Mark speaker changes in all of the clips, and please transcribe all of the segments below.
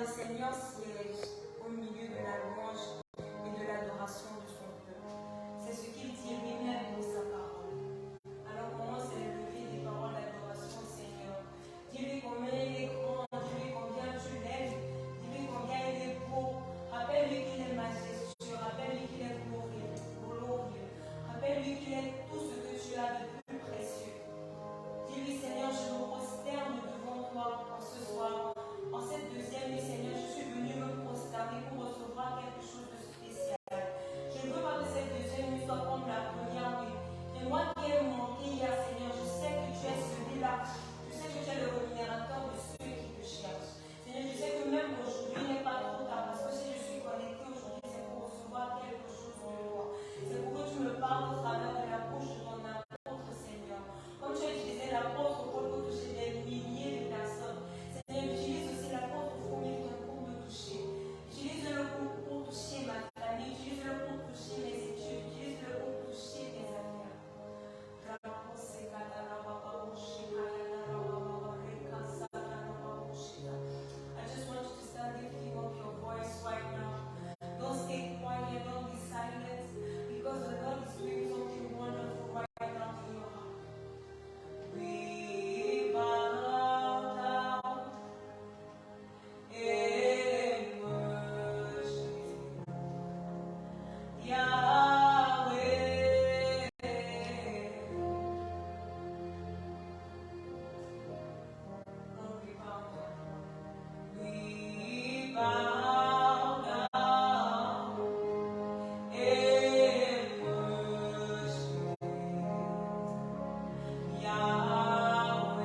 Speaker 1: Seigneur siège au milieu de la louange et de l'adoration de son peuple. C'est ce qu'il dit lui-même dans sa parole. Alors commence à élever des paroles d'adoration au Seigneur. Dis-lui combien il est grand, dis-lui combien tu l'aimes, dis-lui combien il est beau. Rappelle-lui qu'il est majestueux, rappelle-lui qu'il est glorieux, rappelle-lui qu'il est tout ce que tu as de plus précieux. Dis-lui, Seigneur, je me prosterne devant toi ce soir. En cette deuxième nuit, Seigneur, je suis venu me prosterner pour recevoir quelque chose de spécial. Je ne veux pas que cette deuxième nuit soit comme la première nuit. Et moi qui ai manqué hier, Seigneur, je sais que tu es celui-là. Je sais que tu es le rémunérateur de ceux qui te cherchent. Seigneur, je sais que même aujourd'hui n'est pas trop tard. Parce que si je suis connecté aujourd'hui, c'est pour recevoir quelque chose de toi. C'est pour que tu me parles au travers de la bouche de ton apôtre, Seigneur. Comme tu as utilisé l'apôtre Paul pour toucher des milliers de personnes. Seigneur, utilise aussi l'apôtre Fumilton pour me toucher. Utilise-le pour toucher ma famille. Utilise-le pour toucher mes études. Utilise-le pour toucher mes affaires. I just want you to start lifting up your voice right now. Don't stay quiet, don't be silent, because the Lord is doing something wonderful right now in your heart. We bow down in worship, Yahweh. Oh, we bow down. We bow down in worship, Yahweh.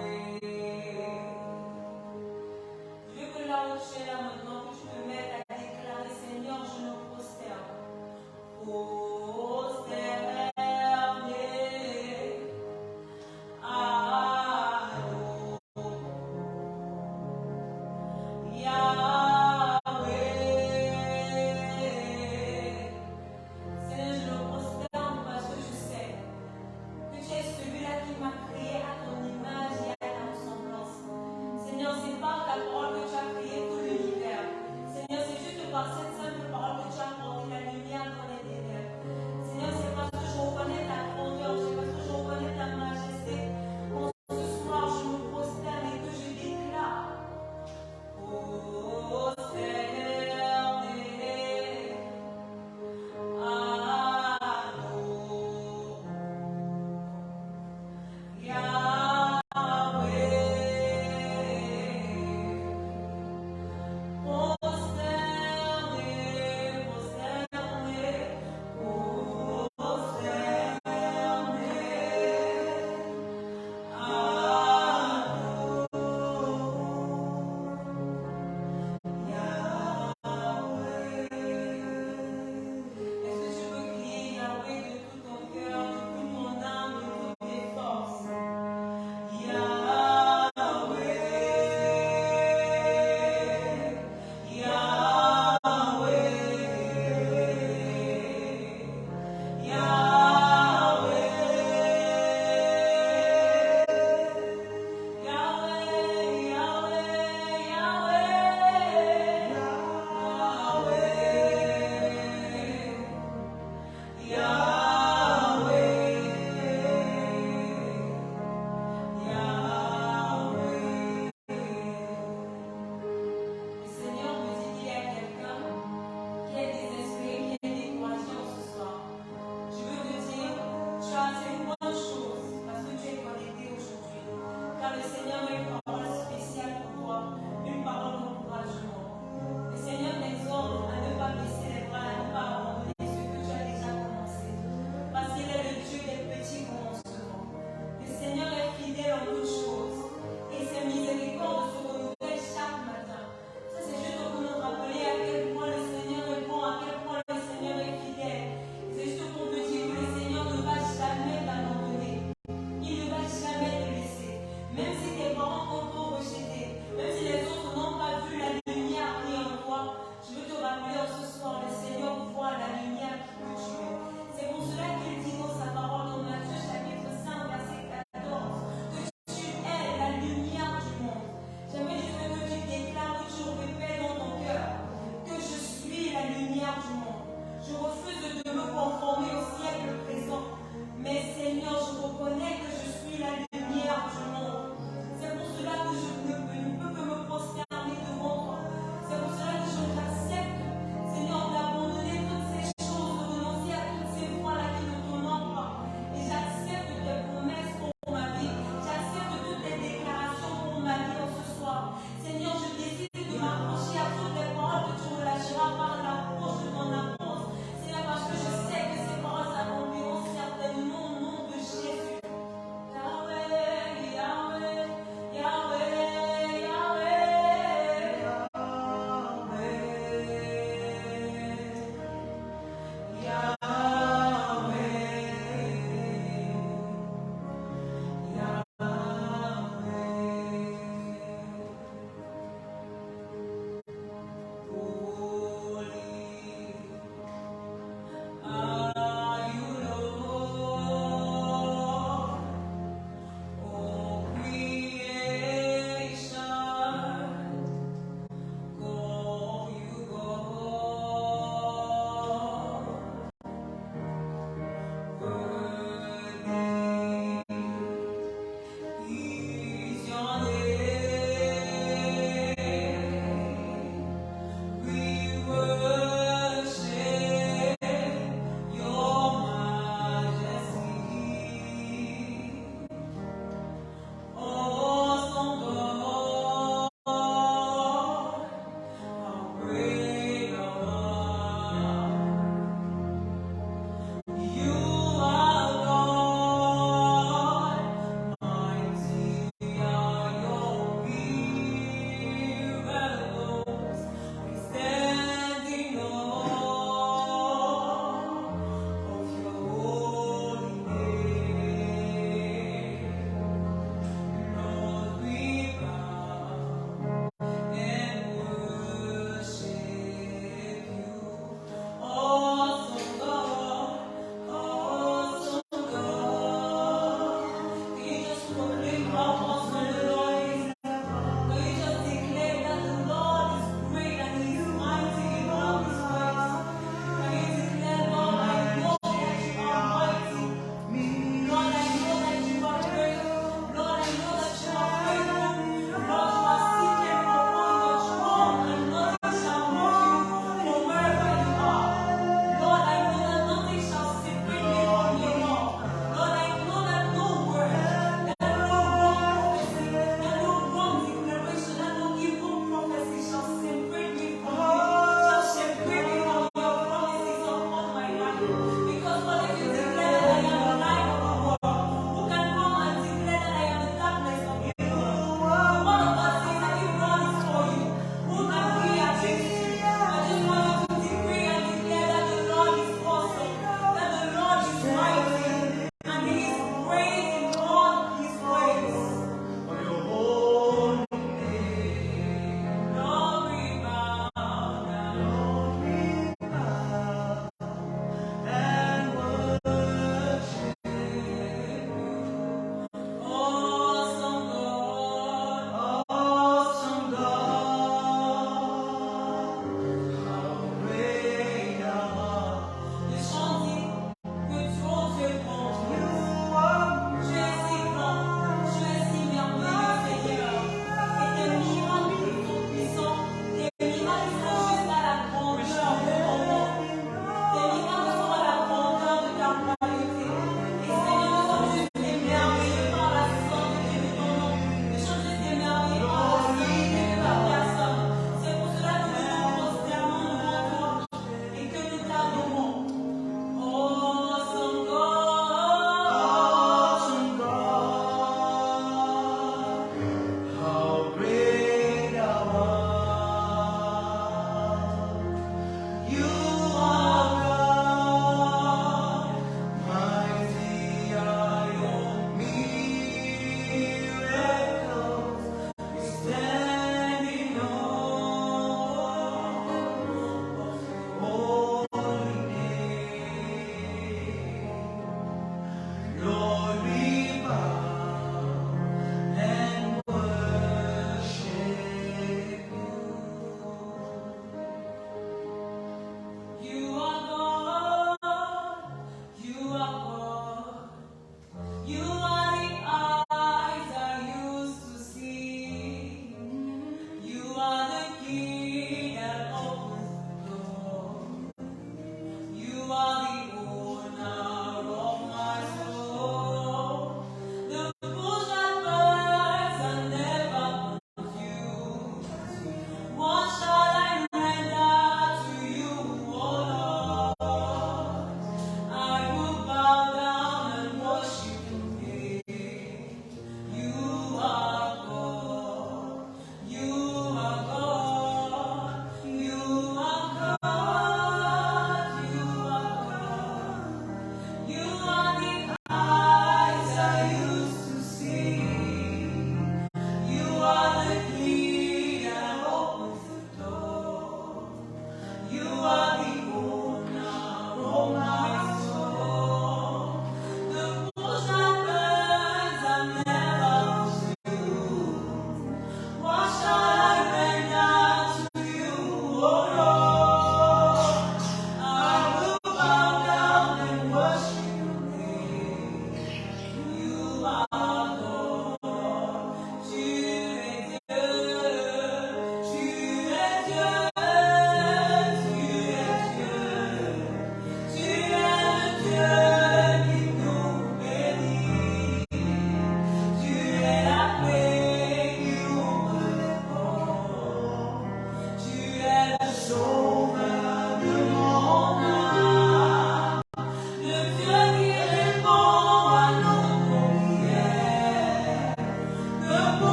Speaker 1: Je veux que là où tu es là maintenant, que tu te mettes à déclarer, Seigneur, je me prosterne. Prosterné à Yahweh. Seigneur, je me prosterne parce que je sais que tu es celui-là qui m'a créé à ton image et à ta ressemblance. Seigneur, c'est par ta parole que tu as créé tout l'univers. Seigneur, c'est juste par cette simple parole que tu as porté la lumière dans les ténèbres. Seigneur, c'est parce que je reconnais ta grandeur, c'est parce que je reconnais ta majesté. Quand ce soir je me prosterne et que je déclare, prosterné à Yahweh.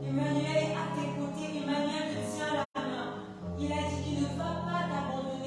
Speaker 1: Emmanuel est à tes côtés. Emmanuel te tient la main. Il a dit qu'il ne va pas t'abandonner.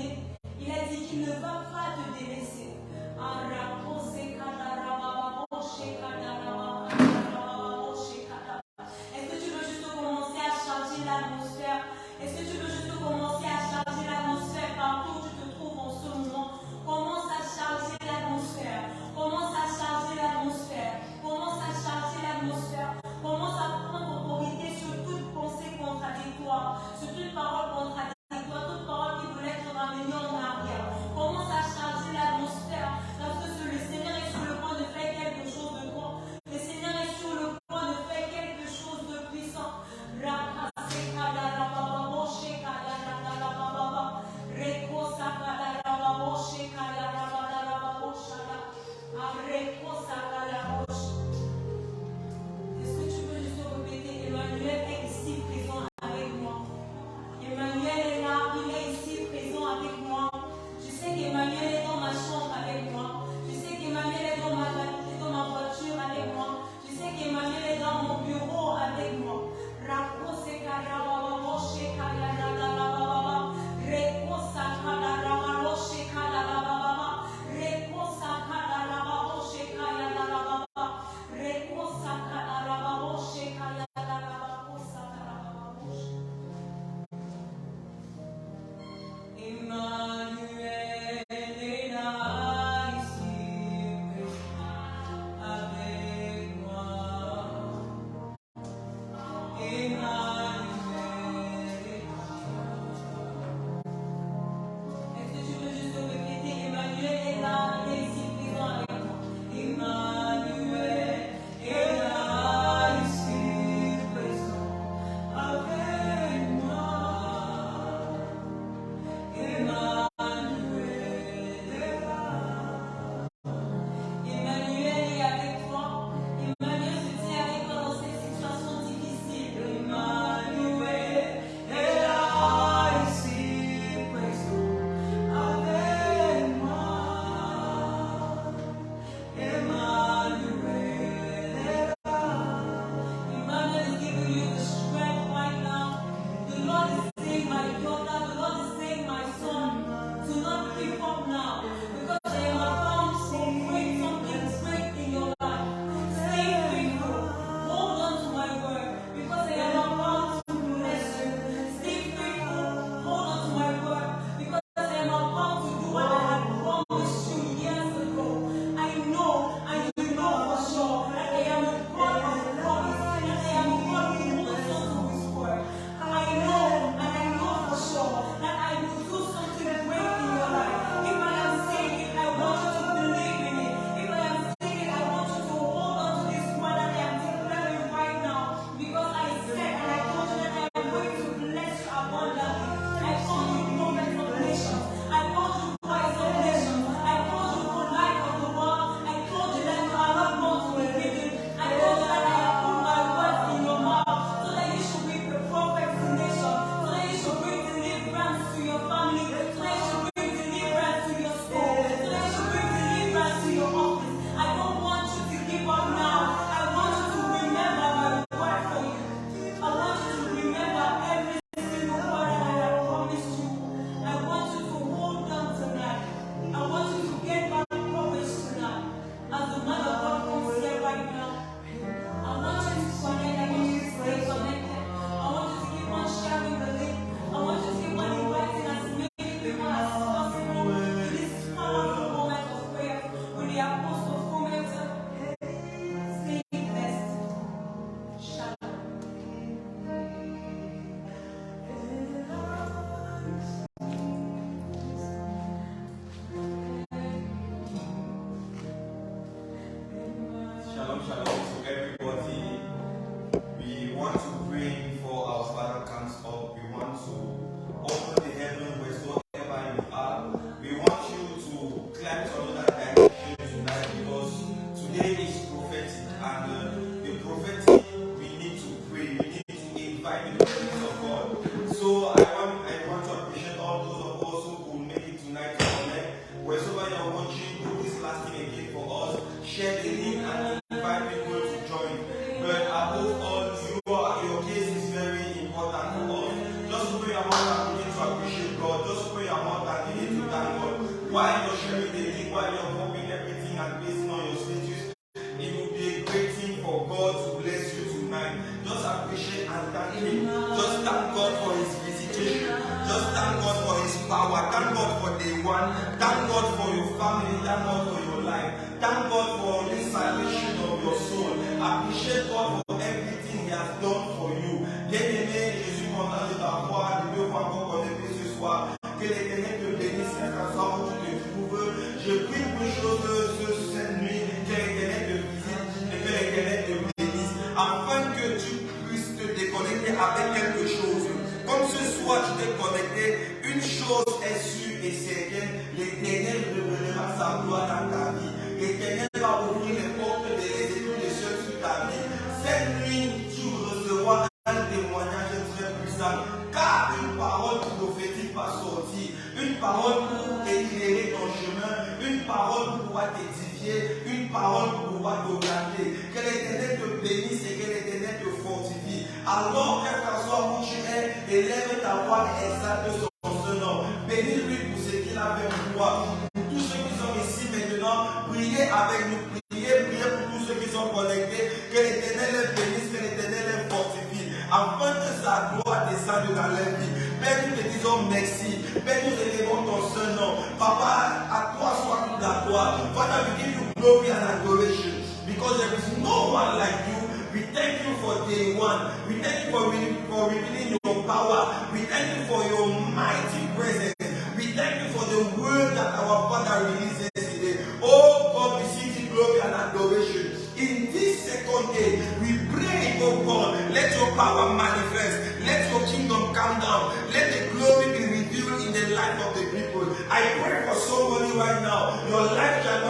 Speaker 2: Afin que sa gloire descende dans leur vie. Père, nous te disons merci. Père, nous élevons ton seul nom. Papa, à toi soit toute la gloire. Father, we give you glory and adoration because there is no one like you. We thank you for day one. We thank you for revealing your power. We thank you for your mighty presence. We thank you for the word that our Father releases today. Oh God, we see the glory and adoration. In this second day, we pray, oh God, let your power manifest. Let your kingdom come down. Let the glory be revealed in the life of the people. I pray for somebody right now. Your life shall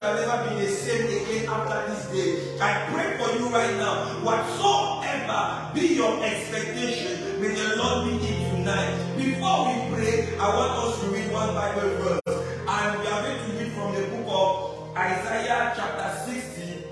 Speaker 2: never be the same again after this day. I pray for you right now. Whatsoever be your expectation, may the Lord meet it tonight. Before we pray, I want us to read one Bible verse. And we are going to read from the book of Isaiah chapter 60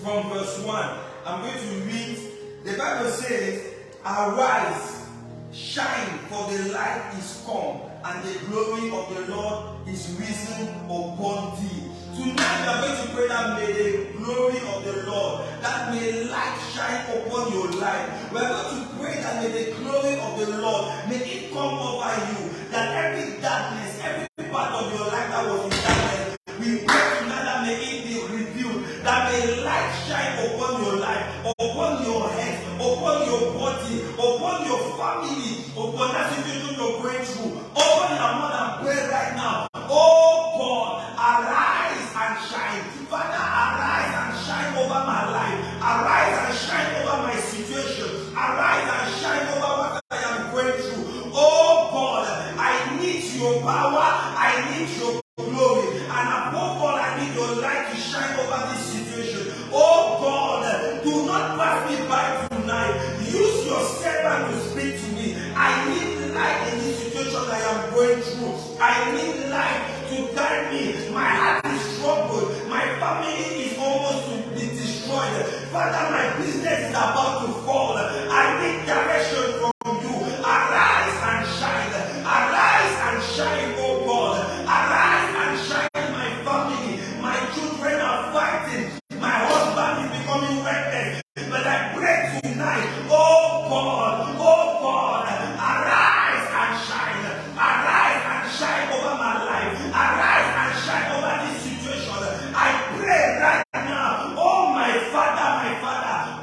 Speaker 2: from verse 1. I'm going to read. The Bible says, arise, shine, for the light is come, and the glory of the Lord is risen upon thee. Tonight we are going to pray that may the glory of the Lord, that may light shine upon your life. We are going to pray that may the glory of the Lord, may it come over you, that every darkness, every part of your life that was in darkness, we pray tonight that may it be revealed, that may light shine upon your life, upon your head, upon your body, upon your family, upon that situation you're going through. Open your mouth and pray right now. Oh God, arise and shine. Father, arise and shine over my life. Arise and shine over my situation. Arise and shine over what I am going through. Oh God, I need your power. I need your glory. And above all, I need your light to shine over this situation. Oh God, do not pass me by tonight. Use your servant to speak to me. I need light in this situation I am going through. I need light to guide me. My heart is troubled. My family is almost to be destroyed. Father, my business is about to fall. I need direction from you. Arise and shine. Arise and shine, oh God. Arise and shine, my family. My children are fighting. My husband is becoming reckless. But I pray tonight, oh God, arise and shine. Arise and shine over my life. Arise and shine over this situation. I pray right now, oh my Father,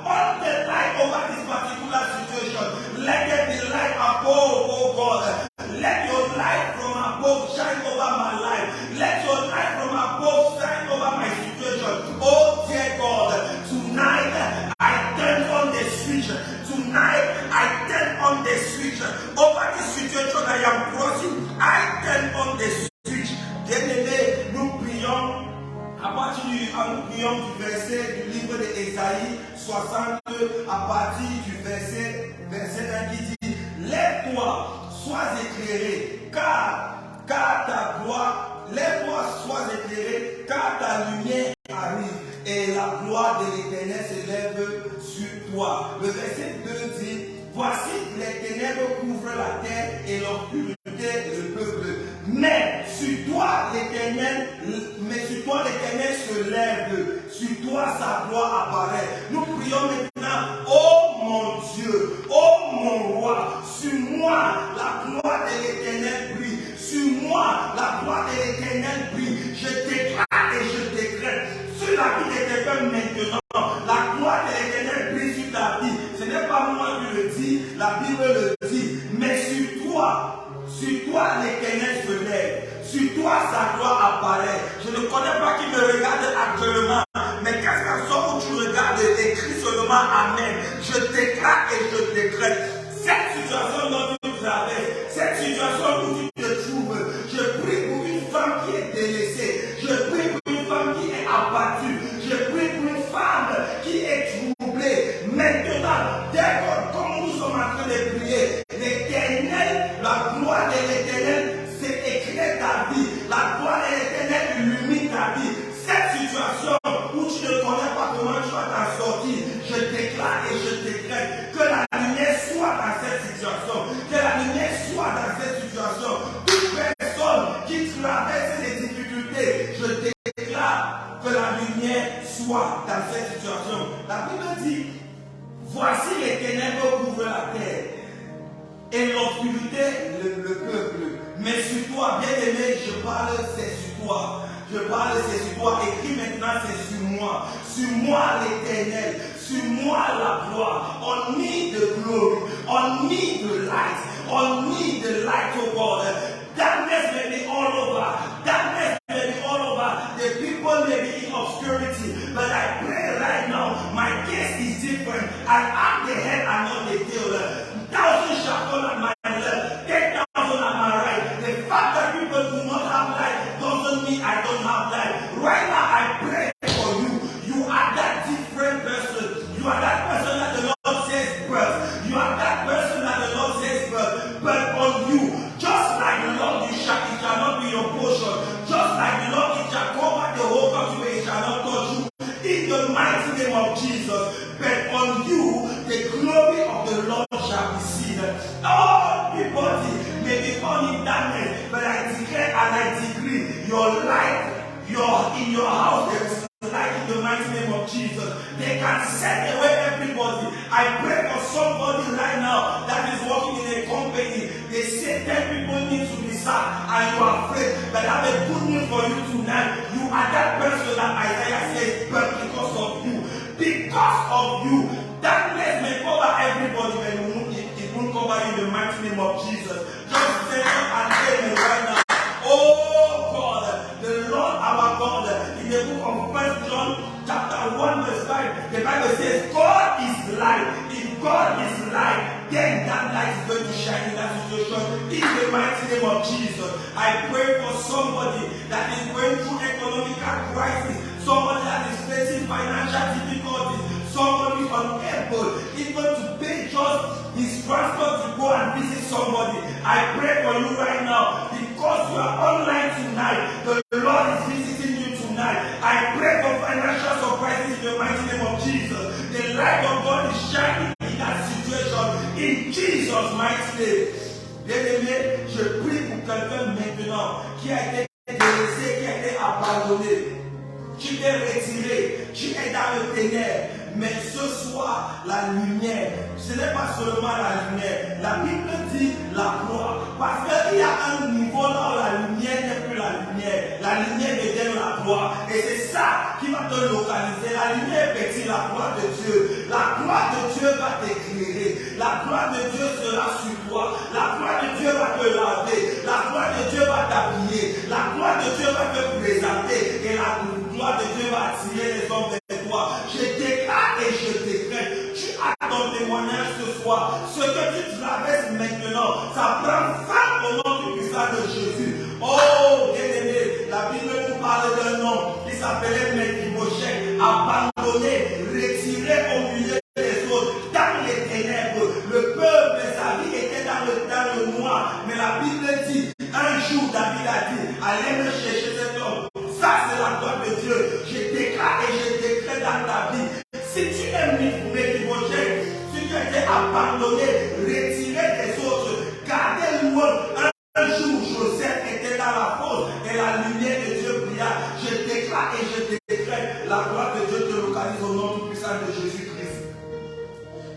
Speaker 2: on the light over this particular situation. Let there be light above, oh God. Let your light from above shine over my life. Let your light from above shine over my situation. Oh dear God, tonight I turn on the switch. Tonight I turn on the switch. Over this situation I am crossing, I turn on the switch. Bien-aimés, nous prions. À partir nous prions du verset du livre d'Ésaïe 62, à partir du verset 1 qui dit, lève-toi, sois éclairé, car ta gloire, lève-toi, sois éclairé, car ta lumière arrive, et la gloire de l'Éternel se lève sur toi. Le verset 2 dit, voici les ténèbres couvrent la terre et l'obscurité le peuple. Mais sur toi l'Éternel se lève, sur toi sa gloire apparaît. Nous prions maintenant, oh mon Dieu, oh mon roi, sur moi la gloire de l'Éternel brille, sur moi la gloire de l'Éternel brille. Je déclare et je décrète sur la vie de quelqu'un maintenant, la gloire de l'Éternel brille sur ta vie. Ce n'est pas moi qui le dis, la Bible le dit, mais sur toi l'Éternel se lève. Sur toi, sa gloire apparaît. Je ne connais pas qui me regarde actuellement, mais qu'est-ce que soit où tu regardes, écris seulement Amen. Je déclare et je décrète. Cette situation dont tu traverses, cette situation où tu te trouves, je prie pour une femme qui est délaissée. Je prie pour une femme qui est abattue. Je prie pour une femme qui est troublée. Maintenant, dès comme nous sommes en train de prier, l'Éternel, la gloire de l'Éternel, éclaire ta vie, la gloire de l'Éternel illumine ta vie. Cette situation où tu ne connais pas comment tu vas t'en sortir, je déclare et je décrète que la lumière soit dans cette situation, que la lumière soit dans cette situation. Toute personne qui traverse les difficultés, je déclare que la lumière soit dans cette situation. La Bible dit, voici les ténèbres couvrent la terre et l'obscurité le peuple. parle, c'est sur toi. Je parle, c'est sur toi. Écris maintenant, c'est sur moi. Sur moi, l'Éternel. Sur moi, la gloire. On need the glory. On need the light. On need the light, oh God. Darkness may be all over. Darkness may be all over. The people may be in obscurity. But I pray right now, my case is different. I am the head and not the tail. Thousands shall fall at my left, 10,000 at my right. The fact that people do not have life doesn't mean I don't have life. Right now, I pray for you. You are that different person. You are that person that the Lord says birth. You are that person that the Lord says birth. But on you, just like the Lord, it shall not be your portion. Just like the Lord, it shall cover the whole country, it shall not touch you. In the mighty name of Jesus. But on you, the glory of the Lord shall be seen. All people may be found in darkness, but I declare and I decree your light, in your house, there is light in the mighty name of Jesus. They can set away everybody. I pray for somebody right now that is working in a company. They say 10 people need to be sacked and you are afraid. But I have a good news for you tonight. You are that person that Isaiah says, but because of you. Because of you, darkness may cover everybody, but it won't cover you in the mighty name of Jesus. Just say and amen right now. Oh God, the Lord our God, in the book of 1 John chapter 1 verse 5, the Bible says, God is light. If God is light, then that light is going to shine in that situation. In the mighty name of Jesus, I pray for somebody that is going through economical crisis, somebody that is facing financial difficulties, somebody is unable even to pay just his transport to go and visit somebody. I pray for you right now because you are online tonight. The Lord is visiting you tonight. I pray for financial surprises in the mighty name of Jesus. The light of God is shining in that situation in Jesus' mighty name. Bien-aimé, je prie pour quelqu'un maintenant qui a été délaissé, qui a été abandonné. Tu t'es retiré, tu es dans le ténèbres, mais ce soir, la lumière, ce n'est pas seulement la lumière, la Bible dit la gloire, parce qu'il y a un niveau là où la lumière n'est plus la lumière devient la gloire, et c'est ça qui va te localiser. La lumière est la gloire de Dieu, la gloire de Dieu va t'éclairer, la gloire de Dieu sera sur toi, la gloire de Dieu va te laver, la gloire de Dieu va t'habiller, la gloire de Dieu va te présenter, et la gloire de Dieu va attirer les hommes vers toi. Je déclare et je décrète. Tu as ton témoignage ce soir. Ce que tu traverses maintenant, ça prend fin au nom du puissant de Jésus. Oh, bien-aimé, la Bible nous parle d'un homme qui s'appelait Mephibosheth, abandonné, retiré au milieu des autres, dans les ténèbres. Le peuple, sa vie était dans le noir. Mais la Bible dit, un jour, David a dit, allez me chercher cet homme. Ça, c'est la gloire de Dieu. Je déclare et je décrète dans ta vie. Si tu es Mephibosheth, si tu as été abandonné, retiré des autres, gardez loin. Un jour, Joseph était dans la fosse et la lumière de Dieu brilla. Je déclare et je décrète la gloire de Dieu te localise au nom tout puissant de Jésus-Christ.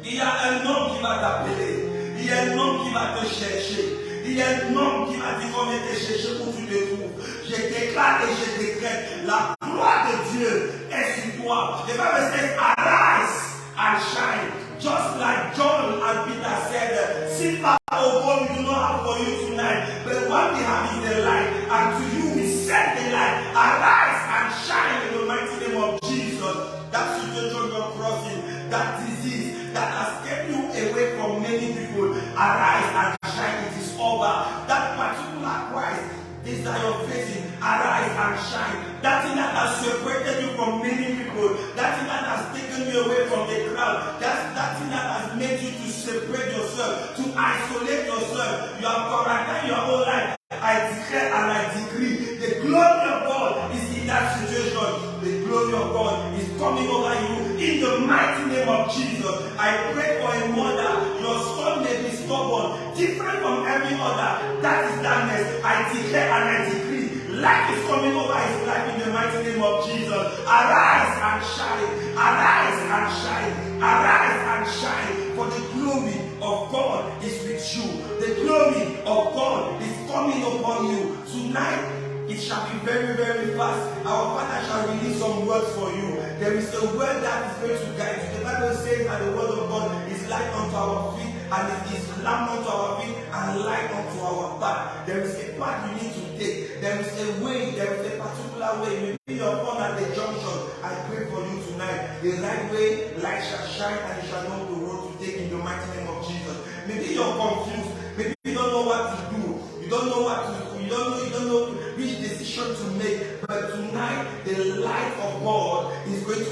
Speaker 2: Il y a un homme qui va t'appeler. Il y a un homme qui va te chercher. Il y a un homme qui m'a dit qu'on était cherché pour tu te trouves. Je déclare et je décrète la gloire de Dieu est sur toi. The Bible says, arise and shine. Just like John and Peter said, sit back, oh God, we do not have for you tonight. But what we have is the light. And to you we send the light. Arise and shine in the mighty name of Jesus. That situation you're crossing, that disease that has kept you away from many people, arise and shine. It is over. That particular Christ is that you're facing, arise and shine. That thing that has separated you from many people, that thing that has taken you away from the crowd, that thing that has made you to separate yourself, to isolate yourself. You have quarantined your whole life. I declare and I decree, the glory of God is in that situation. The glory of God is coming over you in the mighty name of Jesus. I pray for a mother. Your son may be stubborn, different from every other. That is darkness. I declare and I decree, light is coming over his life in the mighty name of Jesus. Arise and shine. Arise and shine. Arise and shine. For the glory of God is with you. The glory of God is coming upon you. Tonight, It shall be very, very fast. Our Father shall release some words for you. There is a word that is going to guide you. The Bible says that the word of God is light unto our feet, and it is lamp unto our feet, and light unto our path. There is a path you need to take. There is a way, there is a particular way. Maybe you're born at the junction. I pray for you tonight. The right way, light shall shine, and you shall know the road to take in the mighty name of Jesus. Maybe you're confused. Maybe you don't know what to do. You don't know what to do. You don't know which decision to make. But tonight, the light of God is going to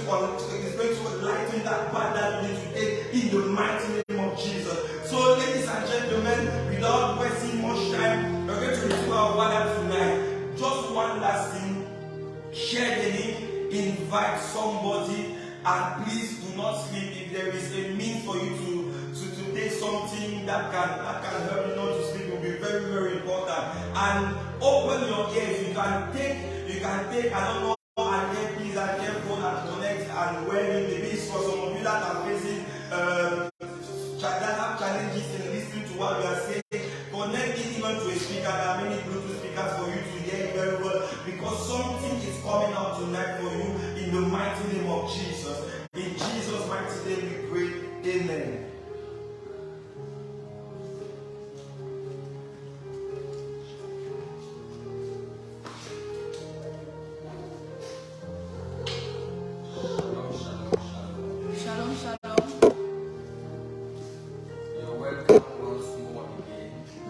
Speaker 2: lighten that path that you need to take in the mighty name of Jesus. So, ladies and gentlemen, without wasting much time, we're going to receive our Father tonight. Just one last thing. Share the link, invite somebody, and please do not sleep. If there is a means for you to take something that can help you not to sleep, it will be very, very important. And open your ears. You can take, I don't know, an earpiece, an earphone, and connect and wear it. Maybe it's for some of you that are facing that have challenges in listening to what we are saying. Connect it even to a speaker. There are many Bluetooth speakers for you to hear it very well, because something is coming out tonight for you in the mighty name of Jesus. In Jesus' mighty name we pray. Amen.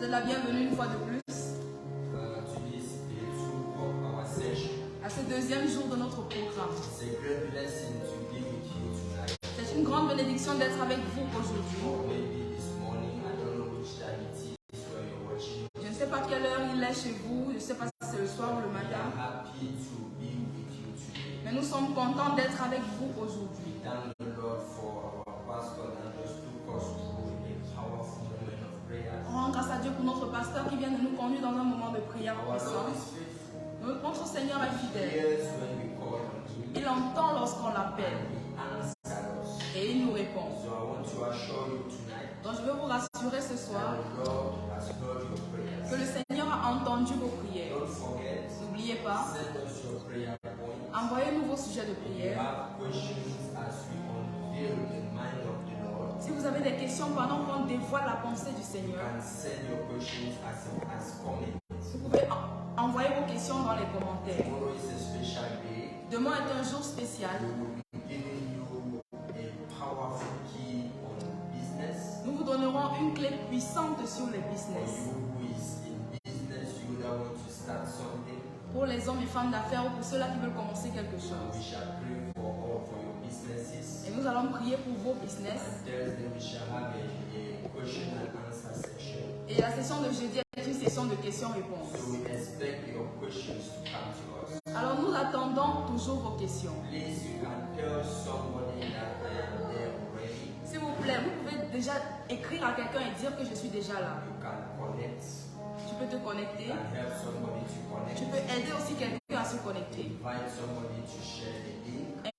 Speaker 1: La bienvenue une fois de plus à ce deuxième jour de notre programme. C'est une grande bénédiction d'être avec vous aujourd'hui. Je ne sais pas quelle heure il est chez vous, je ne sais pas si c'est le soir ou le matin, mais nous sommes contents d'être avec vous aujourd'hui. On rend grâce à Dieu pour notre pasteur qui vient de nous conduire dans un moment de prière puissant. Notre Seigneur est fidèle. Il entend lorsqu'on l'appelle et il nous répond. Donc je veux vous rassurer ce soir que le Seigneur a entendu vos prières. N'oubliez pas, envoyez-nous vos sujets de prière. Si vous avez des questions pendant qu'on dévoile la pensée du Seigneur, vous pouvez envoyer vos questions dans les commentaires. Demain est un jour spécial. Nous vous donnerons une clé puissante sur les business. Pour les hommes et femmes d'affaires ou pour ceux-là qui veulent commencer quelque chose. Et nous allons prier pour vos business. Et la session de jeudi est une session de questions-réponses. Alors nous attendons toujours vos questions. S'il vous plaît, vous pouvez déjà écrire à quelqu'un et dire que je suis déjà là. Tu peux te connecter. Tu peux aider aussi quelqu'un à se connecter.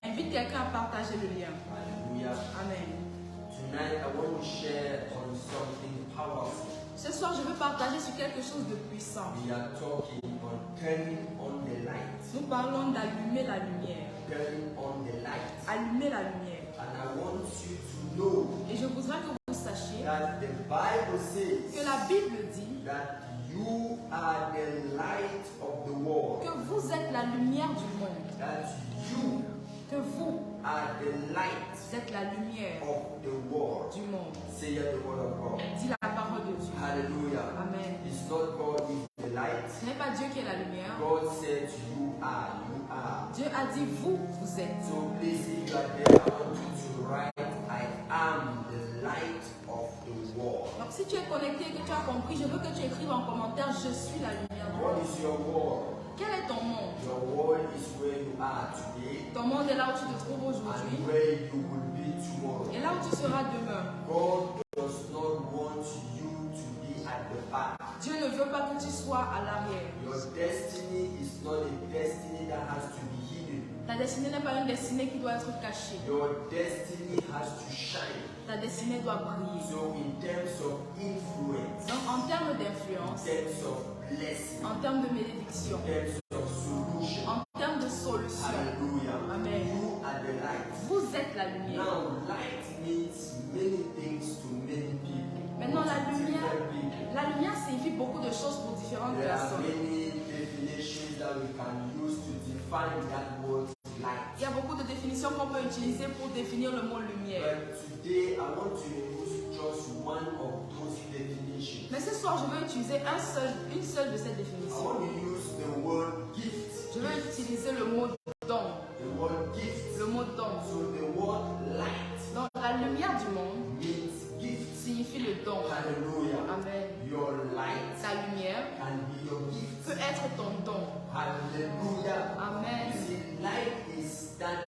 Speaker 1: Invite quelqu'un à partager le lien. Amen. Ce soir, je veux partager sur quelque chose de puissant. Nous parlons d'allumer la lumière. Allumer la lumière. Et je voudrais que vous sachiez que la Bible dit que vous êtes la lumière du monde. Que vous êtes la lumière du monde. Dis la parole de Dieu.
Speaker 3: Hallelujah.
Speaker 1: Amen.
Speaker 3: It's not God who is the light.
Speaker 1: Ce n'est pas Dieu qui est la lumière.
Speaker 3: God said you are.
Speaker 1: Dieu a dit vous êtes.
Speaker 3: So please, if you are there, I want you to write, I am the light of the world.
Speaker 1: Donc si tu es connecté et que tu as compris, je veux que tu écrives en commentaire, je suis la lumière du
Speaker 3: What
Speaker 1: monde.
Speaker 3: is your world?
Speaker 1: Quel est ton monde?
Speaker 3: Your world is where you are today
Speaker 1: Ton monde est là où tu te trouves aujourd'hui
Speaker 3: and where you will be tomorrow.
Speaker 1: et là où tu seras demain.
Speaker 3: God does not want you to be at the back.
Speaker 1: Dieu ne veut pas que tu sois à l'arrière.
Speaker 3: Your destiny is not a destiny that has to be hidden.
Speaker 1: Ta destinée n'est pas une destinée qui doit être cachée.
Speaker 3: Your destiny has to shine.
Speaker 1: Ta destinée doit briller.
Speaker 3: So in terms of influence,
Speaker 1: Donc en termes
Speaker 3: in
Speaker 1: d'influence,
Speaker 3: terms of blessing,
Speaker 4: en termes de bénédiction,
Speaker 3: in terms of solution.
Speaker 4: en termes de solution.
Speaker 3: Hallelujah.
Speaker 4: Amen.
Speaker 3: You are the light.
Speaker 4: Vous êtes la lumière.
Speaker 3: Now, light means many things to many people.
Speaker 4: Maintenant,
Speaker 3: To different people.
Speaker 4: la lumière signifie beaucoup de choses pour différentes
Speaker 3: There are
Speaker 4: personnes.
Speaker 3: many definitions that we can use to define that word light.
Speaker 4: Il y a beaucoup de définitions qu'on peut utiliser pour définir le mot lumière.
Speaker 3: But today I want to use just one of those definitions.
Speaker 4: Mais ce soir, je vais utiliser une seule de ces
Speaker 3: I
Speaker 4: définitions.
Speaker 3: want to use the word gift.
Speaker 4: Je vais utiliser le mot don.
Speaker 3: The word gift.
Speaker 4: Le mot don.
Speaker 3: So the word light
Speaker 4: Donc, la lumière du monde
Speaker 3: means gift.
Speaker 4: signifie le don.
Speaker 3: Hallelujah.
Speaker 4: Amen.
Speaker 3: Your light
Speaker 4: Ta lumière
Speaker 3: can be your gift.
Speaker 4: peut être ton don.
Speaker 3: Hallelujah.
Speaker 4: Amen.
Speaker 3: You see, light is that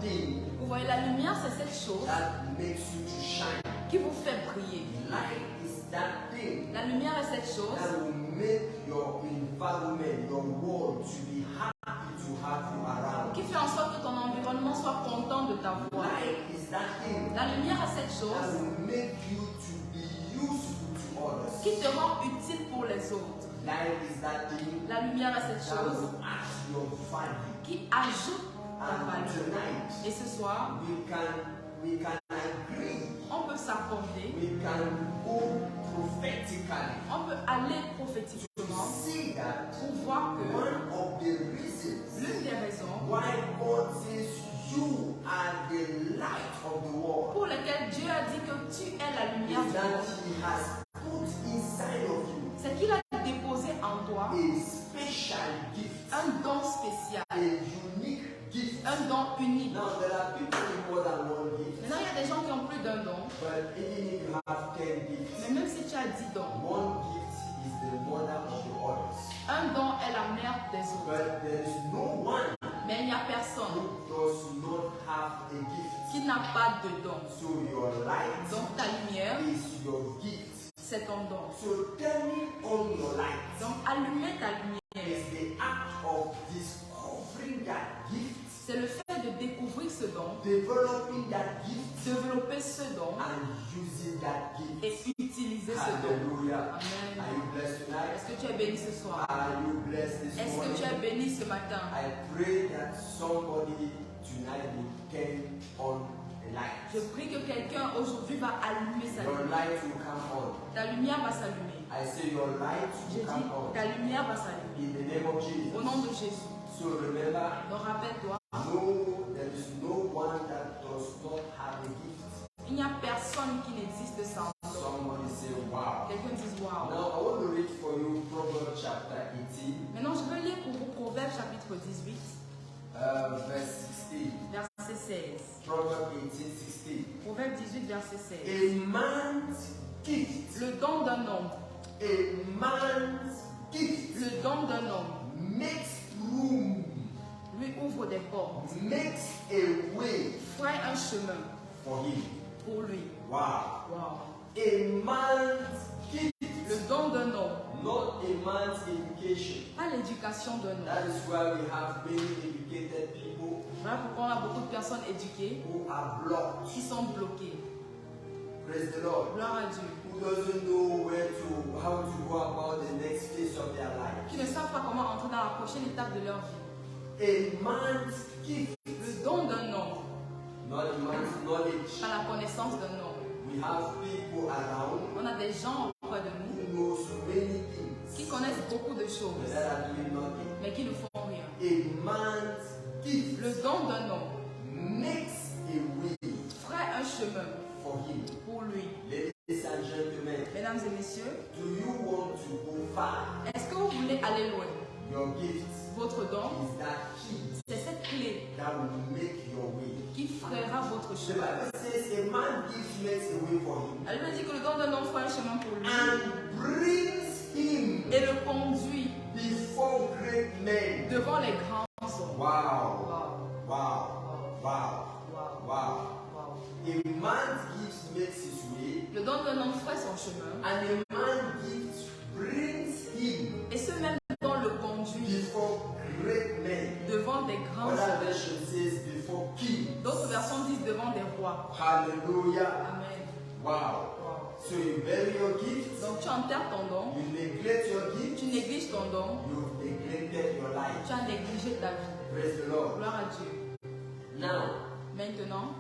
Speaker 3: thing
Speaker 4: Vous voyez, la lumière, c'est cette chose
Speaker 3: that makes you to shine.
Speaker 4: qui vous fait briller.
Speaker 3: Light is that thing
Speaker 4: La lumière est cette chose
Speaker 3: that will make your environment, your world to be happy to have you around.
Speaker 4: qui fait en sorte que ton environnement soit content de t'avoir.
Speaker 3: Light is that thing
Speaker 4: La lumière est cette
Speaker 3: that
Speaker 4: chose
Speaker 3: will make you to be useful to others.
Speaker 4: qui te rend utile pour les autres.
Speaker 3: Light is that thing
Speaker 4: La lumière est cette
Speaker 3: that
Speaker 4: chose
Speaker 3: will add your value.
Speaker 4: qui ajoute ta
Speaker 3: And
Speaker 4: valeur.
Speaker 3: tonight
Speaker 4: Et ce soir,
Speaker 3: we can agree.
Speaker 4: on peut s'accorder,
Speaker 3: We can go prophetically.
Speaker 4: on peut aller prophétiquement
Speaker 3: See that
Speaker 4: pour voir que
Speaker 3: one of the reasons
Speaker 4: l'une des raisons
Speaker 3: why God says you are the light of the world
Speaker 4: pour lesquelles Dieu a dit que tu es la lumière
Speaker 3: is
Speaker 4: du
Speaker 3: that
Speaker 4: monde,
Speaker 3: He has put inside of you
Speaker 4: c'est qu'il a déposé en toi
Speaker 3: a special gift,
Speaker 4: un don spécial,
Speaker 3: a unique gift.
Speaker 4: un don unique.
Speaker 3: Now there are people with more than one gift,
Speaker 4: Maintenant, il y a des gens qui ont plus d'un don,
Speaker 3: but even if you have 10 gifts,
Speaker 4: mais même si tu as 10 dons,
Speaker 3: one gift is the mother of the others.
Speaker 4: un don est la mère des autres.
Speaker 3: But there is no one
Speaker 4: Mais il n'y a personne
Speaker 3: who does not have a gift.
Speaker 4: qui n'a pas de don.
Speaker 3: So your light
Speaker 4: Donc ta lumière,
Speaker 3: is your gift.
Speaker 4: c'est ton don.
Speaker 3: So turning on your light
Speaker 4: Donc allumer ta lumière,
Speaker 3: is the act of discovering that gift,
Speaker 4: c'est le fait de découvrir ce don,
Speaker 3: developing that gift,
Speaker 4: développer ce don
Speaker 3: and using that gift.
Speaker 4: et utiliser ce don.
Speaker 3: Hallelujah.
Speaker 4: Amen.
Speaker 3: Are you blessed tonight?
Speaker 4: Est-ce que tu es béni ce soir?
Speaker 3: Are you blessed this
Speaker 4: Est-ce que tu es
Speaker 3: morning?
Speaker 4: béni ce matin?
Speaker 3: I pray that somebody tonight will turn on the light.
Speaker 4: Je prie que quelqu'un aujourd'hui va allumer sa
Speaker 3: Your
Speaker 4: lumière.
Speaker 3: light will come on.
Speaker 4: Ta lumière va s'allumer.
Speaker 3: I say your light
Speaker 4: Je
Speaker 3: will come
Speaker 4: dis,
Speaker 3: on.
Speaker 4: ta lumière va s'allumer.
Speaker 3: In the name of
Speaker 4: Au
Speaker 3: Jesus.
Speaker 4: nom de Jésus.
Speaker 3: So remember,
Speaker 4: Donc rappelle-toi,
Speaker 3: no, there is no one that does not have a gift.
Speaker 4: il n'y a personne qui n'existe sans don.
Speaker 3: Somebody say, wow.
Speaker 4: Quelqu'un dit waouh.
Speaker 3: Now I want to read for you Proverbs chapter 18,
Speaker 4: Maintenant, je vais lire pour vous Proverbes chapitre 18,
Speaker 3: verse 16.
Speaker 4: verset 16.
Speaker 3: Proverbs 18, 16.
Speaker 4: Proverbe 18, verset 16.
Speaker 3: A man's gift,
Speaker 4: Le don d'un homme,
Speaker 3: a man's gift
Speaker 4: le don d'un homme
Speaker 3: makes room,
Speaker 4: lui ouvre des portes,
Speaker 3: makes a way
Speaker 4: fraye un chemin
Speaker 3: for him.
Speaker 4: pour lui.
Speaker 3: Wow.
Speaker 4: Wow.
Speaker 3: A man's gift,
Speaker 4: Le don d'un homme,
Speaker 3: not a man's education.
Speaker 4: pas l'éducation d'un homme.
Speaker 3: That is why we have many educated people
Speaker 4: Voilà pourquoi on a beaucoup de personnes éduquées
Speaker 3: who are blocked.
Speaker 4: qui sont bloquées.
Speaker 3: Praise the Lord.
Speaker 4: Gloire à Dieu.
Speaker 3: Who doesn't know how to go about the next phase of their life.
Speaker 4: Qui ne savent pas comment entrer dans la prochaine étape de leur vie.
Speaker 3: A man's gift,
Speaker 4: Le don d'un homme,
Speaker 3: not a man's knowledge.
Speaker 4: pas la connaissance d'un homme.
Speaker 3: We have people around
Speaker 4: On a des gens auprès de nous
Speaker 3: who knows many things,
Speaker 4: qui connaissent beaucoup de
Speaker 3: but
Speaker 4: choses,
Speaker 3: that are doing nothing.
Speaker 4: mais qui ne font rien.
Speaker 3: A man's gift
Speaker 4: Le don d'un homme
Speaker 3: makes a way
Speaker 4: ferait un chemin
Speaker 3: for him.
Speaker 4: pour lui.
Speaker 3: Ladies and gentlemen,
Speaker 4: Mesdames et messieurs,
Speaker 3: do you want to go far?
Speaker 4: est-ce que vous voulez aller loin?
Speaker 3: Your gift
Speaker 4: Votre don,
Speaker 3: is that key
Speaker 4: c'est cette clé
Speaker 3: that will make your way.
Speaker 4: qui frayera votre
Speaker 3: The
Speaker 4: chemin.
Speaker 3: Bible says a man's gift makes a way for him
Speaker 4: La Bible dit que le don d'un homme fera un chemin pour lui
Speaker 3: and brings him
Speaker 4: et le conduit
Speaker 3: before great men.
Speaker 4: devant les grands hommes.
Speaker 3: Wow,
Speaker 4: Wow,
Speaker 3: wow,
Speaker 4: wow,
Speaker 3: wow,
Speaker 4: wow,
Speaker 3: wow.
Speaker 4: wow.
Speaker 3: A man's gift makes his way,
Speaker 4: Le don d'un homme ferait son chemin
Speaker 3: and a man's gift brings him
Speaker 4: et ce même don le conduit
Speaker 3: before great men.
Speaker 4: devant des grands
Speaker 3: Other
Speaker 4: hommes.
Speaker 3: version says before kings.
Speaker 4: D'autres versions disent devant des rois.
Speaker 3: Hallelujah.
Speaker 4: Amen.
Speaker 3: Wow.
Speaker 4: Wow.
Speaker 3: So you bury your gift,
Speaker 4: Donc tu enterres ton don,
Speaker 3: you neglect your gift,
Speaker 4: tu négliges ton don,
Speaker 3: you've neglected your life.
Speaker 4: tu as négligé ta vie.
Speaker 3: Praise the Lord.
Speaker 4: Gloire à Dieu.
Speaker 3: Now,
Speaker 4: Maintenant,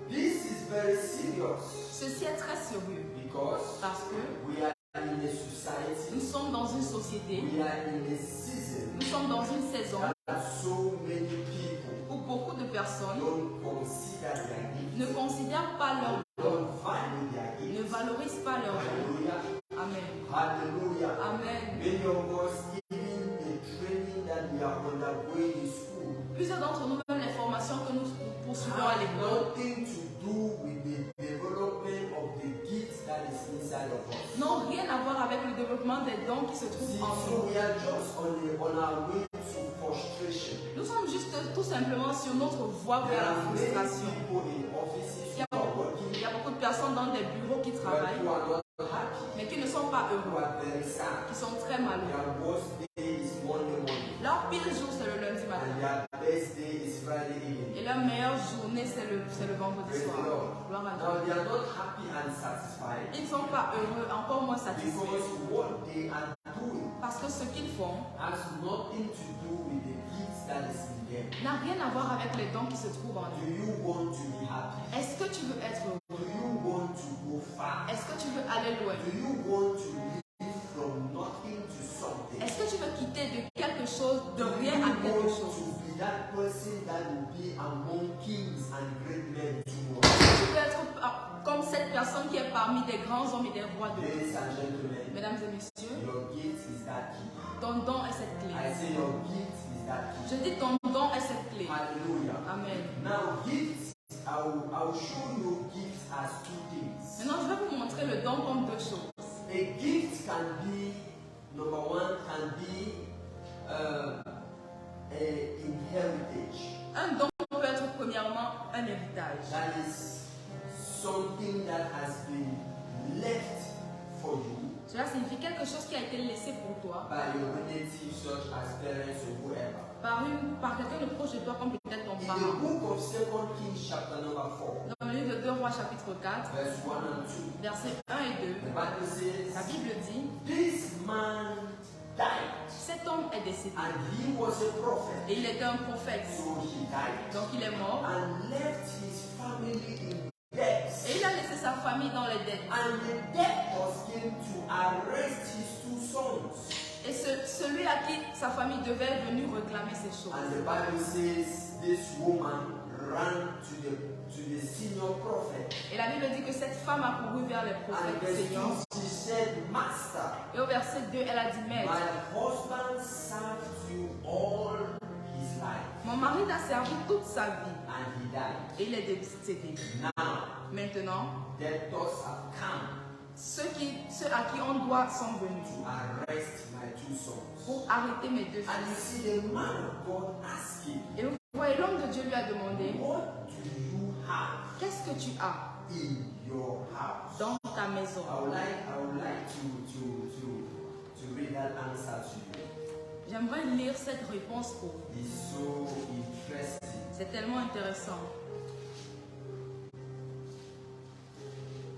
Speaker 3: this is very serious
Speaker 4: ceci est très sérieux
Speaker 3: because
Speaker 4: parce que
Speaker 3: we are in a society,
Speaker 4: nous sommes dans une société,
Speaker 3: we are in a season
Speaker 4: nous sommes dans une saison
Speaker 3: that so many people
Speaker 4: où beaucoup de personnes
Speaker 3: don't consider their gift,
Speaker 4: ne considèrent pas leur don,
Speaker 3: don't value their
Speaker 4: ne
Speaker 3: gift.
Speaker 4: valorisent pas leur don.
Speaker 3: Hallelujah.
Speaker 4: Amen.
Speaker 3: Hallelujah.
Speaker 4: Amen.
Speaker 3: Many of us, even the training that we are undergoing in school,
Speaker 4: Plusieurs d'entre nous, même les formations que nous poursuivons à
Speaker 3: have
Speaker 4: l'école,
Speaker 3: nothing to do with the development of the gift that is inside of us.
Speaker 4: n'ont rien à voir avec le développement des dons qui se
Speaker 3: See,
Speaker 4: trouvent en
Speaker 3: so
Speaker 4: nous.
Speaker 3: we are just on our way to frustration.
Speaker 4: Nous sommes juste tout simplement sur notre voie
Speaker 3: There
Speaker 4: vers la
Speaker 3: are many
Speaker 4: frustration.
Speaker 3: people in offices
Speaker 4: Il y
Speaker 3: who are working,
Speaker 4: a beaucoup de personnes dans des bureaux qui
Speaker 3: but
Speaker 4: travaillent,
Speaker 3: who are not happy,
Speaker 4: mais qui ne sont pas
Speaker 3: who
Speaker 4: heureux,
Speaker 3: are very sad.
Speaker 4: qui sont très malheureux.
Speaker 3: Their worst day is Monday morning,
Speaker 4: Leur pire jour, c'est le lundi
Speaker 3: and
Speaker 4: matin.
Speaker 3: their best day is Friday evening.
Speaker 4: Et leur meilleure journée, c'est le vendredi
Speaker 3: Praise the
Speaker 4: soir.
Speaker 3: Lord.
Speaker 4: Gloire à
Speaker 3: Now
Speaker 4: Dieu.
Speaker 3: they are not happy and satisfied
Speaker 4: Ils ne sont pas heureux, encore moins satisfaits.
Speaker 3: because what they are doing
Speaker 4: Parce que ce qu'ils font
Speaker 3: has nothing to do with the gifts that is in them.
Speaker 4: n'a rien à voir avec les dons qui se trouvent en
Speaker 3: Do
Speaker 4: nous.
Speaker 3: you want to be happy?
Speaker 4: Est-ce que tu veux être heureux?
Speaker 3: Do you want to go far?
Speaker 4: Est-ce que tu veux aller loin?
Speaker 3: Do you want to live from nothing to something?
Speaker 4: Est-ce que tu veux quitter de quelque chose, de
Speaker 3: Do you
Speaker 4: rien à quelque
Speaker 3: want
Speaker 4: chose?
Speaker 3: to be that person that will be among kings and great men tomorrow?
Speaker 4: Tu veux être comme cette personne qui est parmi des grands hommes et des rois de
Speaker 3: Ladies and gentlemen,
Speaker 4: Mesdames et messieurs,
Speaker 3: your gift is that key.
Speaker 4: ton don est cette clé.
Speaker 3: I say your gift is that key.
Speaker 4: Je dis ton don est cette clé.
Speaker 3: Hallelujah.
Speaker 4: Amen.
Speaker 3: Now, gifts, I will show you gifts as two things.
Speaker 4: Maintenant, je vais vous montrer le don comme deux choses.
Speaker 3: A gift can be, number one, can be a inheritance.
Speaker 4: Un don peut être premièrement un héritage.
Speaker 3: That is something that has been left for you
Speaker 4: Cela signifie quelque chose qui a été laissé pour toi
Speaker 3: by your relatives, such as parents or whoever.
Speaker 4: par quelqu'un de proche de toi, comme peut-être ton
Speaker 3: In the
Speaker 4: parent.
Speaker 3: book of 2 Kings, chapter number 4,
Speaker 4: Dans le livre de 2 Rois, chapitre 4,
Speaker 3: verse 1 and 2,
Speaker 4: versets 1 et 2,
Speaker 3: the Bible says,
Speaker 4: la Bible dit,
Speaker 3: this man died,
Speaker 4: cet homme est décédé.
Speaker 3: and he was a prophet.
Speaker 4: Et il était un prophète.
Speaker 3: So he died
Speaker 4: Donc il est mort.
Speaker 3: and left his family in debt.
Speaker 4: Et il a laissé sa famille dans les dettes.
Speaker 3: And the debtors came to arrest his two sons.
Speaker 4: Et celui à qui sa famille devait venir réclamer ces choses.
Speaker 3: And the Bible says this woman ran to the senior prophet.
Speaker 4: Et la Bible dit que cette femme a couru vers les
Speaker 3: And
Speaker 4: prophètes
Speaker 3: verse
Speaker 4: seigneurs.
Speaker 3: 2, she said, Master,
Speaker 4: Et au verset 2, elle a dit, Maître,
Speaker 3: my husband served you all his life,
Speaker 4: mon mari t'a servi toute sa vie.
Speaker 3: and he died.
Speaker 4: Et il est décédé.
Speaker 3: Now,
Speaker 4: Maintenant,
Speaker 3: debtors have come
Speaker 4: ceux à qui on doit sont venus
Speaker 3: to arrest my two sons.
Speaker 4: pour arrêter mes deux
Speaker 3: And you
Speaker 4: fils.
Speaker 3: see the man of God asking,
Speaker 4: Et vous voyez, l'homme de Dieu lui a demandé,
Speaker 3: what do you have
Speaker 4: qu'est-ce que tu as
Speaker 3: in your house?
Speaker 4: dans ta maison?
Speaker 3: I would like to read that answer to you.
Speaker 4: J'aimerais lire cette réponse pour vous.
Speaker 3: It's so interesting.
Speaker 4: C'est tellement intéressant.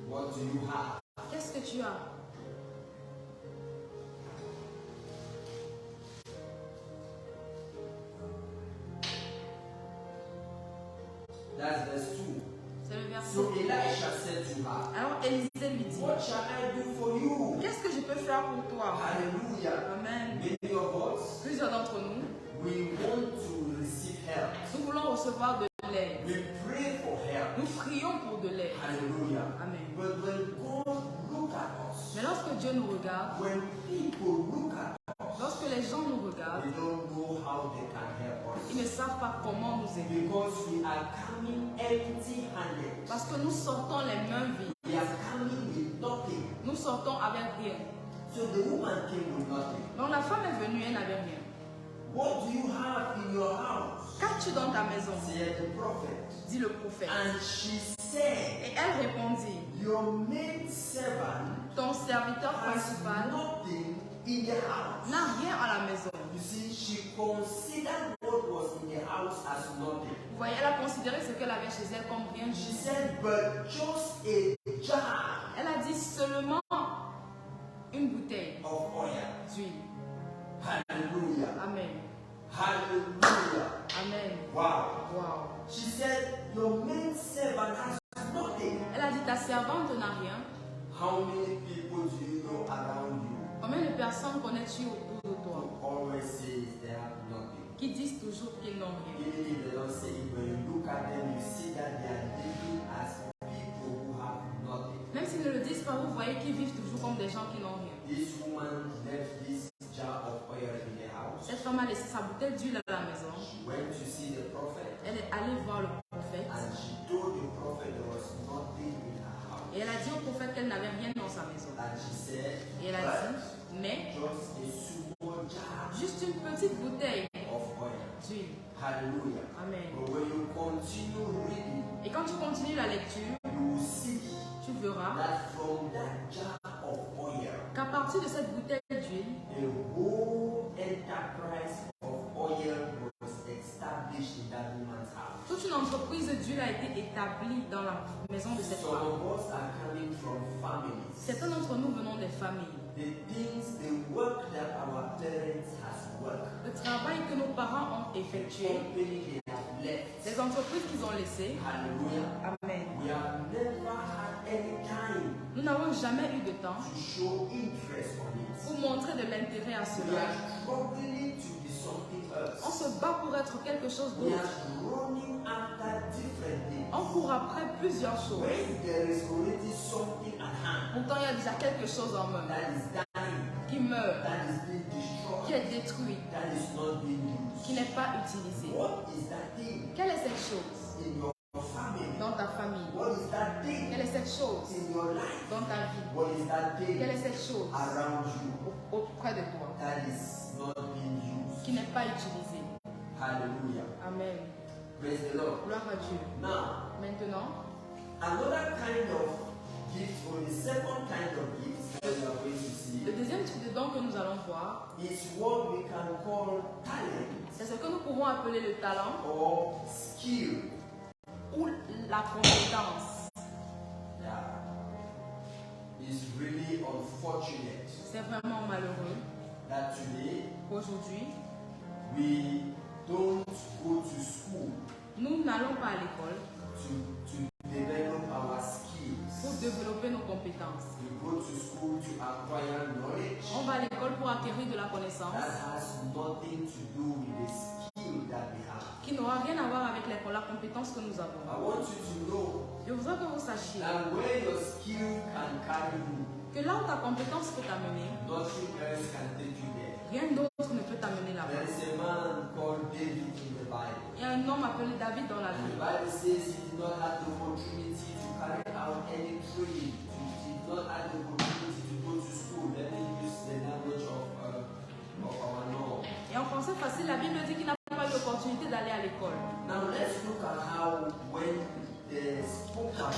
Speaker 3: What do you have?
Speaker 4: Qu'est-ce que tu as?
Speaker 3: That's verse 2.
Speaker 4: C'est le verset.
Speaker 3: So Elisha said to her,
Speaker 4: Alors Élisée lui dit,
Speaker 3: what shall I do for you?
Speaker 4: qu'est-ce que je peux faire pour toi?
Speaker 3: Hallelujah.
Speaker 4: Amen.
Speaker 3: Many of us,
Speaker 4: Plusieurs d'entre nous,
Speaker 3: we want to receive help.
Speaker 4: nous voulons recevoir de l'aide.
Speaker 3: We pray for help.
Speaker 4: Nous prions pour de l'aide.
Speaker 3: Hallelujah.
Speaker 4: Amen.
Speaker 3: But when God look at us,
Speaker 4: Mais lorsque Dieu nous regarde,
Speaker 3: when people look at us,
Speaker 4: lorsque les gens nous regardent,
Speaker 3: they don't know how they can help
Speaker 4: ils
Speaker 3: us.
Speaker 4: ne savent pas comment nous aider.
Speaker 3: Because we are coming empty-handed.
Speaker 4: Parce que nous sortons les mains vides.
Speaker 3: We are coming with nothing.
Speaker 4: Nous sortons avec rien.
Speaker 3: So the woman came with nothing.
Speaker 4: Donc la femme est venue, elle n'avait rien.
Speaker 3: What do you have in your house?
Speaker 4: Qu'as-tu dans ta maison?
Speaker 3: Said the prophet.
Speaker 4: Dit le prophète.
Speaker 3: And she said,
Speaker 4: Et elle répondit,
Speaker 3: your maid servant
Speaker 4: ton serviteur
Speaker 3: has
Speaker 4: principal
Speaker 3: nothing in the house.
Speaker 4: n'a rien à la maison.
Speaker 3: You see, she considered what was in the house as nothing.
Speaker 4: Vous voyez, elle a considéré ce qu'elle avait chez elle comme rien.
Speaker 3: She said, but just a jar
Speaker 4: Elle a dit seulement une bouteille
Speaker 3: of oil.
Speaker 4: d'huile.
Speaker 3: Hallelujah.
Speaker 4: Amen.
Speaker 3: Hallelujah.
Speaker 4: Amen.
Speaker 3: Wow.
Speaker 4: Wow.
Speaker 3: She said, your main servant has nothing.
Speaker 4: Elle a dit ta servante n'a rien.
Speaker 3: How many people do you know around you
Speaker 4: Combien de personnes connais-tu autour de toi
Speaker 3: who always say they have nothing?
Speaker 4: qui disent toujours qu'ils n'ont rien?
Speaker 3: Even if they don't say it, when you look at them, you see that they are living as people who have nothing.
Speaker 4: Même s'ils ne le disent pas, vous voyez qu'ils vivent toujours comme des gens qui n'ont rien.
Speaker 3: This woman left this jar of oil in the house.
Speaker 4: Cette femme a laissé sa bouteille d'huile à la maison.
Speaker 3: She went to see the prophet
Speaker 4: Elle est allée voir le prophète
Speaker 3: and she told the prophet there was nothing in her house.
Speaker 4: et elle a dit au prophète qu'elle n'avait rien dans sa maison.
Speaker 3: And she said,
Speaker 4: Et elle a dit, mais
Speaker 3: just a small jar
Speaker 4: juste une petite bouteille
Speaker 3: of oil.
Speaker 4: d'huile.
Speaker 3: Hallelujah.
Speaker 4: Amen.
Speaker 3: But when you continue reading,
Speaker 4: Et quand tu continues la lecture,
Speaker 3: you will see
Speaker 4: tu verras
Speaker 3: that from that jar of oil,
Speaker 4: qu'à partir de cette bouteille d'huile,
Speaker 3: a whole enterprise of oil was established in that woman's house.
Speaker 4: toute une entreprise d'huile a été établie dans la maison de cette
Speaker 3: Some
Speaker 4: femme.
Speaker 3: of us are coming from families.
Speaker 4: Certains d'entre nous venons des familles.
Speaker 3: The things, the work that our parents has worked,
Speaker 4: Le travail que nos parents ont
Speaker 3: the
Speaker 4: effectué,
Speaker 3: company they have left.
Speaker 4: les entreprises qu'ils ont laissées.
Speaker 3: Hallelujah.
Speaker 4: Amen.
Speaker 3: We have never had any time
Speaker 4: Nous n'avons jamais eu de temps
Speaker 3: to show interest on it.
Speaker 4: pour montrer de l'intérêt à
Speaker 3: We
Speaker 4: cela.
Speaker 3: are struggling to be something else.
Speaker 4: On se bat pour être quelque chose
Speaker 3: We
Speaker 4: d'autre.
Speaker 3: are running after different things.
Speaker 4: On court après plusieurs choses.
Speaker 3: When there is already something at hand
Speaker 4: Pourtant, il y a déjà quelque chose en main
Speaker 3: that is dying,
Speaker 4: qui meurt,
Speaker 3: that is being
Speaker 4: qui
Speaker 3: destroyed,
Speaker 4: est détruit,
Speaker 3: that is not being
Speaker 4: qui
Speaker 3: used.
Speaker 4: n'est pas utilisé.
Speaker 3: What is that thing
Speaker 4: Quelle est cette chose
Speaker 3: in your family?
Speaker 4: dans ta famille?
Speaker 3: What is that thing
Speaker 4: Quelle est cette chose
Speaker 3: in your life?
Speaker 4: dans ta vie?
Speaker 3: What is that thing
Speaker 4: Quelle est cette chose
Speaker 3: around you
Speaker 4: auprès de toi
Speaker 3: that is not being used?
Speaker 4: qui n'est pas utilisée?
Speaker 3: Hallelujah.
Speaker 4: Amen.
Speaker 3: Praise the Lord.
Speaker 4: Gloire à Dieu.
Speaker 3: Now,
Speaker 4: Maintenant,
Speaker 3: another kind of gift, or the second kind of gift that we are going to see,
Speaker 4: le deuxième type de don que nous allons voir,
Speaker 3: is what we can call talent
Speaker 4: c'est ce que nous pouvons appeler le talent
Speaker 3: or skill.
Speaker 4: ou la compétence.
Speaker 3: Yeah. It's really unfortunate
Speaker 4: C'est vraiment malheureux
Speaker 3: that today
Speaker 4: qu'aujourd'hui,
Speaker 3: we don't go to school
Speaker 4: nous n'allons pas à l'école
Speaker 3: to develop our skills.
Speaker 4: pour développer nos compétences.
Speaker 3: We go to school to acquire knowledge
Speaker 4: On va à l'école pour acquérir de la connaissance
Speaker 3: that has nothing to do with the skill that we have.
Speaker 4: qui n'aura rien à voir avec la compétence que nous avons.
Speaker 3: I want you to know
Speaker 4: Je voudrais que vous sachiez
Speaker 3: that where your skill can carry you,
Speaker 4: que là où ta compétence peut t'amener,
Speaker 3: nothing else can take you there.
Speaker 4: rien d'autre ne peut t'amener
Speaker 3: There
Speaker 4: là-bas.
Speaker 3: is a man called David in the Bible.
Speaker 4: Il y a un homme appelé David dans la
Speaker 3: And the
Speaker 4: Bible.
Speaker 3: Bible says he did not have the opportunity to carry out any training. He did not have the opportunity to go to school. Let me use the language of our Lord.
Speaker 4: Et en français facile, la Bible dit qu'il n'a pas eu l'opportunité d'aller à l'école.
Speaker 3: Now let's look at how when they spoke about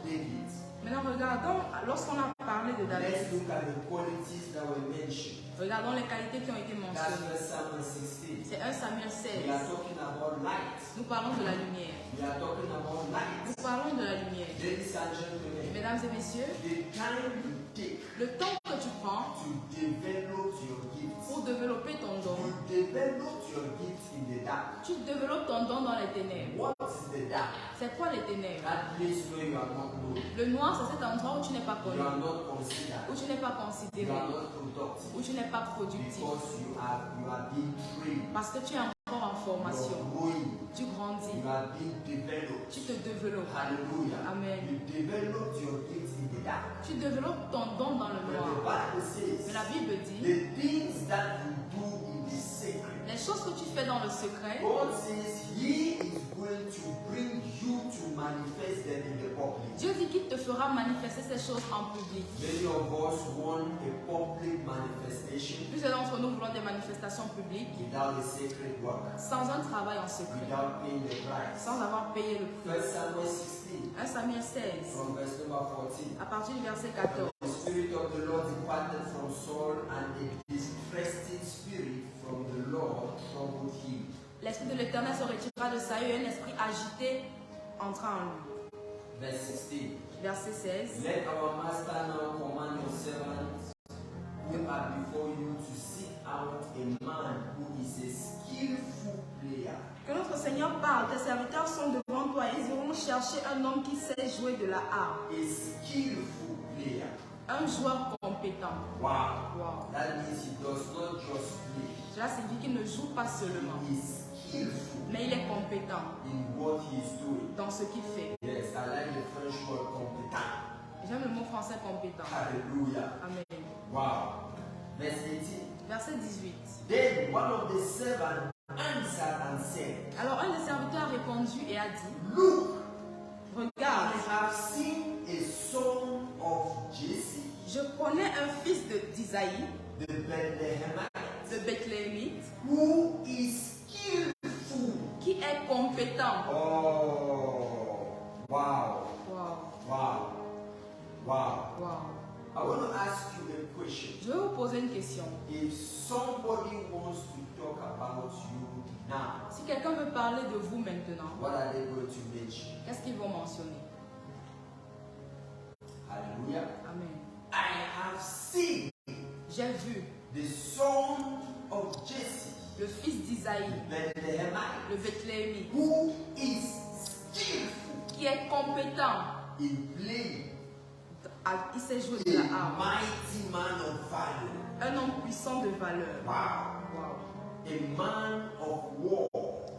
Speaker 3: David,
Speaker 4: Maintenant, regardons, lorsqu'on a parlé de David,
Speaker 3: let's look at the qualities that were mentioned.
Speaker 4: regardons les qualités qui ont été
Speaker 3: That's
Speaker 4: mentionnées.
Speaker 3: 1 Samuel 16.
Speaker 4: C'est 1 Samuel
Speaker 3: We are
Speaker 4: 16.
Speaker 3: talking about light.
Speaker 4: Nous parlons de la lumière.
Speaker 3: We are talking about light.
Speaker 4: Nous parlons de la lumière.
Speaker 3: Ladies and gentlemen,
Speaker 4: Mesdames et messieurs,
Speaker 3: the time you take
Speaker 4: le temps que tu prends
Speaker 3: to develop your gifts.
Speaker 4: pour développer ton don,
Speaker 3: You develop your gift in the dark.
Speaker 4: tu développes ton don dans les ténèbres.
Speaker 3: What is the dark?
Speaker 4: C'est quoi les ténèbres?
Speaker 3: That place where you are not known.
Speaker 4: Le noir, c'est cet endroit où tu n'es pas
Speaker 3: You
Speaker 4: connu,
Speaker 3: are not considered.
Speaker 4: où tu n'es pas
Speaker 3: You
Speaker 4: considéré,
Speaker 3: are not productive.
Speaker 4: où tu n'es pas productif.
Speaker 3: Because you are being trained.
Speaker 4: Parce que tu es encore en
Speaker 3: You
Speaker 4: formation.
Speaker 3: are growing.
Speaker 4: Tu grandis.
Speaker 3: You are being developed.
Speaker 4: Tu te développes.
Speaker 3: Hallelujah.
Speaker 4: Amen.
Speaker 3: You develop your gift in the dark.
Speaker 4: Tu développes ton don dans le
Speaker 3: But the
Speaker 4: noir.
Speaker 3: Bible says
Speaker 4: Mais la Bible dit,
Speaker 3: the things that you do in the secret.
Speaker 4: les choses que tu fais dans le secret,
Speaker 3: God says He is going to bring you to manifest them in the public.
Speaker 4: Dieu dit qu'il te fera manifester ces choses en public.
Speaker 3: Many of us want a public manifestation
Speaker 4: Plusieurs d'entre nous voulons des manifestations publiques
Speaker 3: without a sacred work,
Speaker 4: sans un travail en secret,
Speaker 3: without paying the price.
Speaker 4: sans avoir payé le prix.
Speaker 3: 1 Samuel 16,
Speaker 4: 1 Samuel 16,
Speaker 3: from verse number 14.
Speaker 4: à partir du verset 14.
Speaker 3: The Spirit of the Lord departed from Saul, and a distressed spirit from the Lord troubled him.
Speaker 4: l'Esprit de l'Éternel se retira de Saül et un esprit agité entra en lui.
Speaker 3: Verse 16.
Speaker 4: Verset 16.
Speaker 3: Let our master now command your servants who are before you to seek out a man who is a skillful player.
Speaker 4: Que notre Seigneur parle, tes serviteurs sont devant toi, ils iront chercher un homme qui sait jouer de la harpe,
Speaker 3: A skillful player.
Speaker 4: un joueur compétent.
Speaker 3: Wow.
Speaker 4: Wow.
Speaker 3: That means he does not just play.
Speaker 4: Cela signifie qu'il ne joue pas seulement,
Speaker 3: He is skillful
Speaker 4: mais il est compétent
Speaker 3: in what he is doing.
Speaker 4: dans ce qu'il fait.
Speaker 3: Yes, I like the French word competent.
Speaker 4: J'aime le mot français compétent.
Speaker 3: Hallelujah.
Speaker 4: Amen.
Speaker 3: Wow. Verse 18.
Speaker 4: Verset 18.
Speaker 3: Then one of the servants answered and said,
Speaker 4: Alors un des serviteurs a répondu et a dit,
Speaker 3: Look,
Speaker 4: regarde,
Speaker 3: I have seen a son of Jesse,
Speaker 4: je connais un fils d'Isaïe,
Speaker 3: the Bethlehemite,
Speaker 4: de Bethléemite,
Speaker 3: who is skillful.
Speaker 4: qui est compétent.
Speaker 3: Oh, wow,
Speaker 4: Wow,
Speaker 3: wow, wow.
Speaker 4: wow.
Speaker 3: I want to ask you a question.
Speaker 4: Je vais vous poser une question.
Speaker 3: If somebody wants to talk about you now,
Speaker 4: Si quelqu'un veut parler de vous maintenant,
Speaker 3: what are they going to mention?
Speaker 4: qu'est-ce qu'ils vont mentionner?
Speaker 3: Hallelujah.
Speaker 4: Amen.
Speaker 3: I have seen
Speaker 4: J'ai vu
Speaker 3: the son of Jesse,
Speaker 4: le fils d'Isaïe,
Speaker 3: Bethlehemite,
Speaker 4: le Bethléemite,
Speaker 3: who is skillful
Speaker 4: qui est compétent.
Speaker 3: in playing,
Speaker 4: Il sait jouer
Speaker 3: a
Speaker 4: de la harpe.
Speaker 3: mighty man of valor.
Speaker 4: Un homme puissant de valeur.
Speaker 3: Wow.
Speaker 4: Wow.
Speaker 3: A man of war.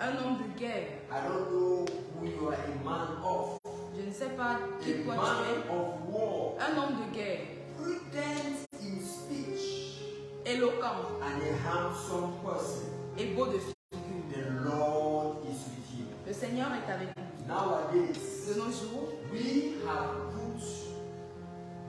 Speaker 4: Un homme de guerre.
Speaker 3: I don't know who you are a man of.
Speaker 4: Je ne sais pas qui
Speaker 3: A
Speaker 4: toi tu
Speaker 3: man
Speaker 4: es.
Speaker 3: of war.
Speaker 4: Un homme de guerre.
Speaker 3: Prudent in speech
Speaker 4: Éloquent
Speaker 3: and a handsome person.
Speaker 4: et beau de figure.
Speaker 3: The Lord is with him.
Speaker 4: Le Seigneur est avec nous.
Speaker 3: Nowadays,
Speaker 4: De nos jours,
Speaker 3: we have put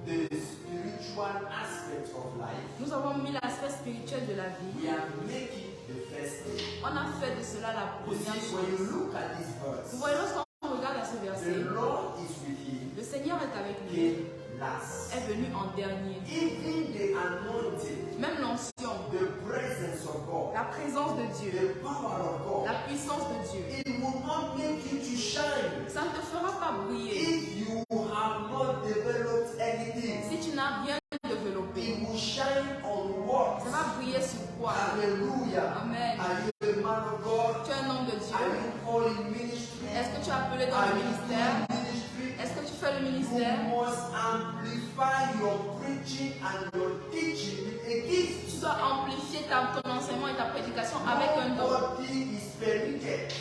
Speaker 3: the spiritual aspect of life,
Speaker 4: nous avons mis l'aspect spirituel de la
Speaker 3: we
Speaker 4: vie.
Speaker 3: have made it the first thing.
Speaker 4: On a fait de cela la
Speaker 3: You
Speaker 4: première
Speaker 3: see, when you
Speaker 4: chose.
Speaker 3: look at this
Speaker 4: Vous
Speaker 3: verse,
Speaker 4: voyez, lorsqu'on regarde à ce verset,
Speaker 3: the Lord is with him,
Speaker 4: le Seigneur est avec nous,
Speaker 3: came last.
Speaker 4: est venu en dernier.
Speaker 3: Even the anointing,
Speaker 4: Même l'onction,
Speaker 3: the presence of God,
Speaker 4: la présence de Dieu,
Speaker 3: the power of God,
Speaker 4: la puissance de Dieu,
Speaker 3: it will not make you to shine
Speaker 4: ça ne te fera pas briller
Speaker 3: if you have not developed anything.
Speaker 4: si tu n'as rien développé.
Speaker 3: It will shine on what?
Speaker 4: Ça va briller sur quoi?
Speaker 3: Hallelujah.
Speaker 4: Amen.
Speaker 3: Are you a man of God?
Speaker 4: Tu es un homme de
Speaker 3: Are
Speaker 4: Dieu.
Speaker 3: you called in ministry?
Speaker 4: Est-ce que tu es appelé dans
Speaker 3: Are
Speaker 4: le
Speaker 3: you
Speaker 4: ministère?
Speaker 3: doing ministry?
Speaker 4: Est-ce que tu fais le
Speaker 3: You
Speaker 4: ministère?
Speaker 3: must amplify your preaching and your teaching with a gift.
Speaker 4: Tu dois amplifier ton enseignement et ta prédication avec un don.
Speaker 3: Nobody is permitted.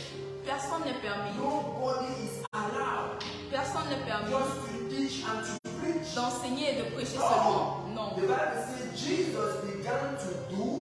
Speaker 4: Personne n'est permis.
Speaker 3: Nobody is allowed
Speaker 4: Personne n'est permis
Speaker 3: just to teach and to preach.
Speaker 4: d'enseigner et de prêcher seulement. Non.
Speaker 3: The Bible says Jesus began to do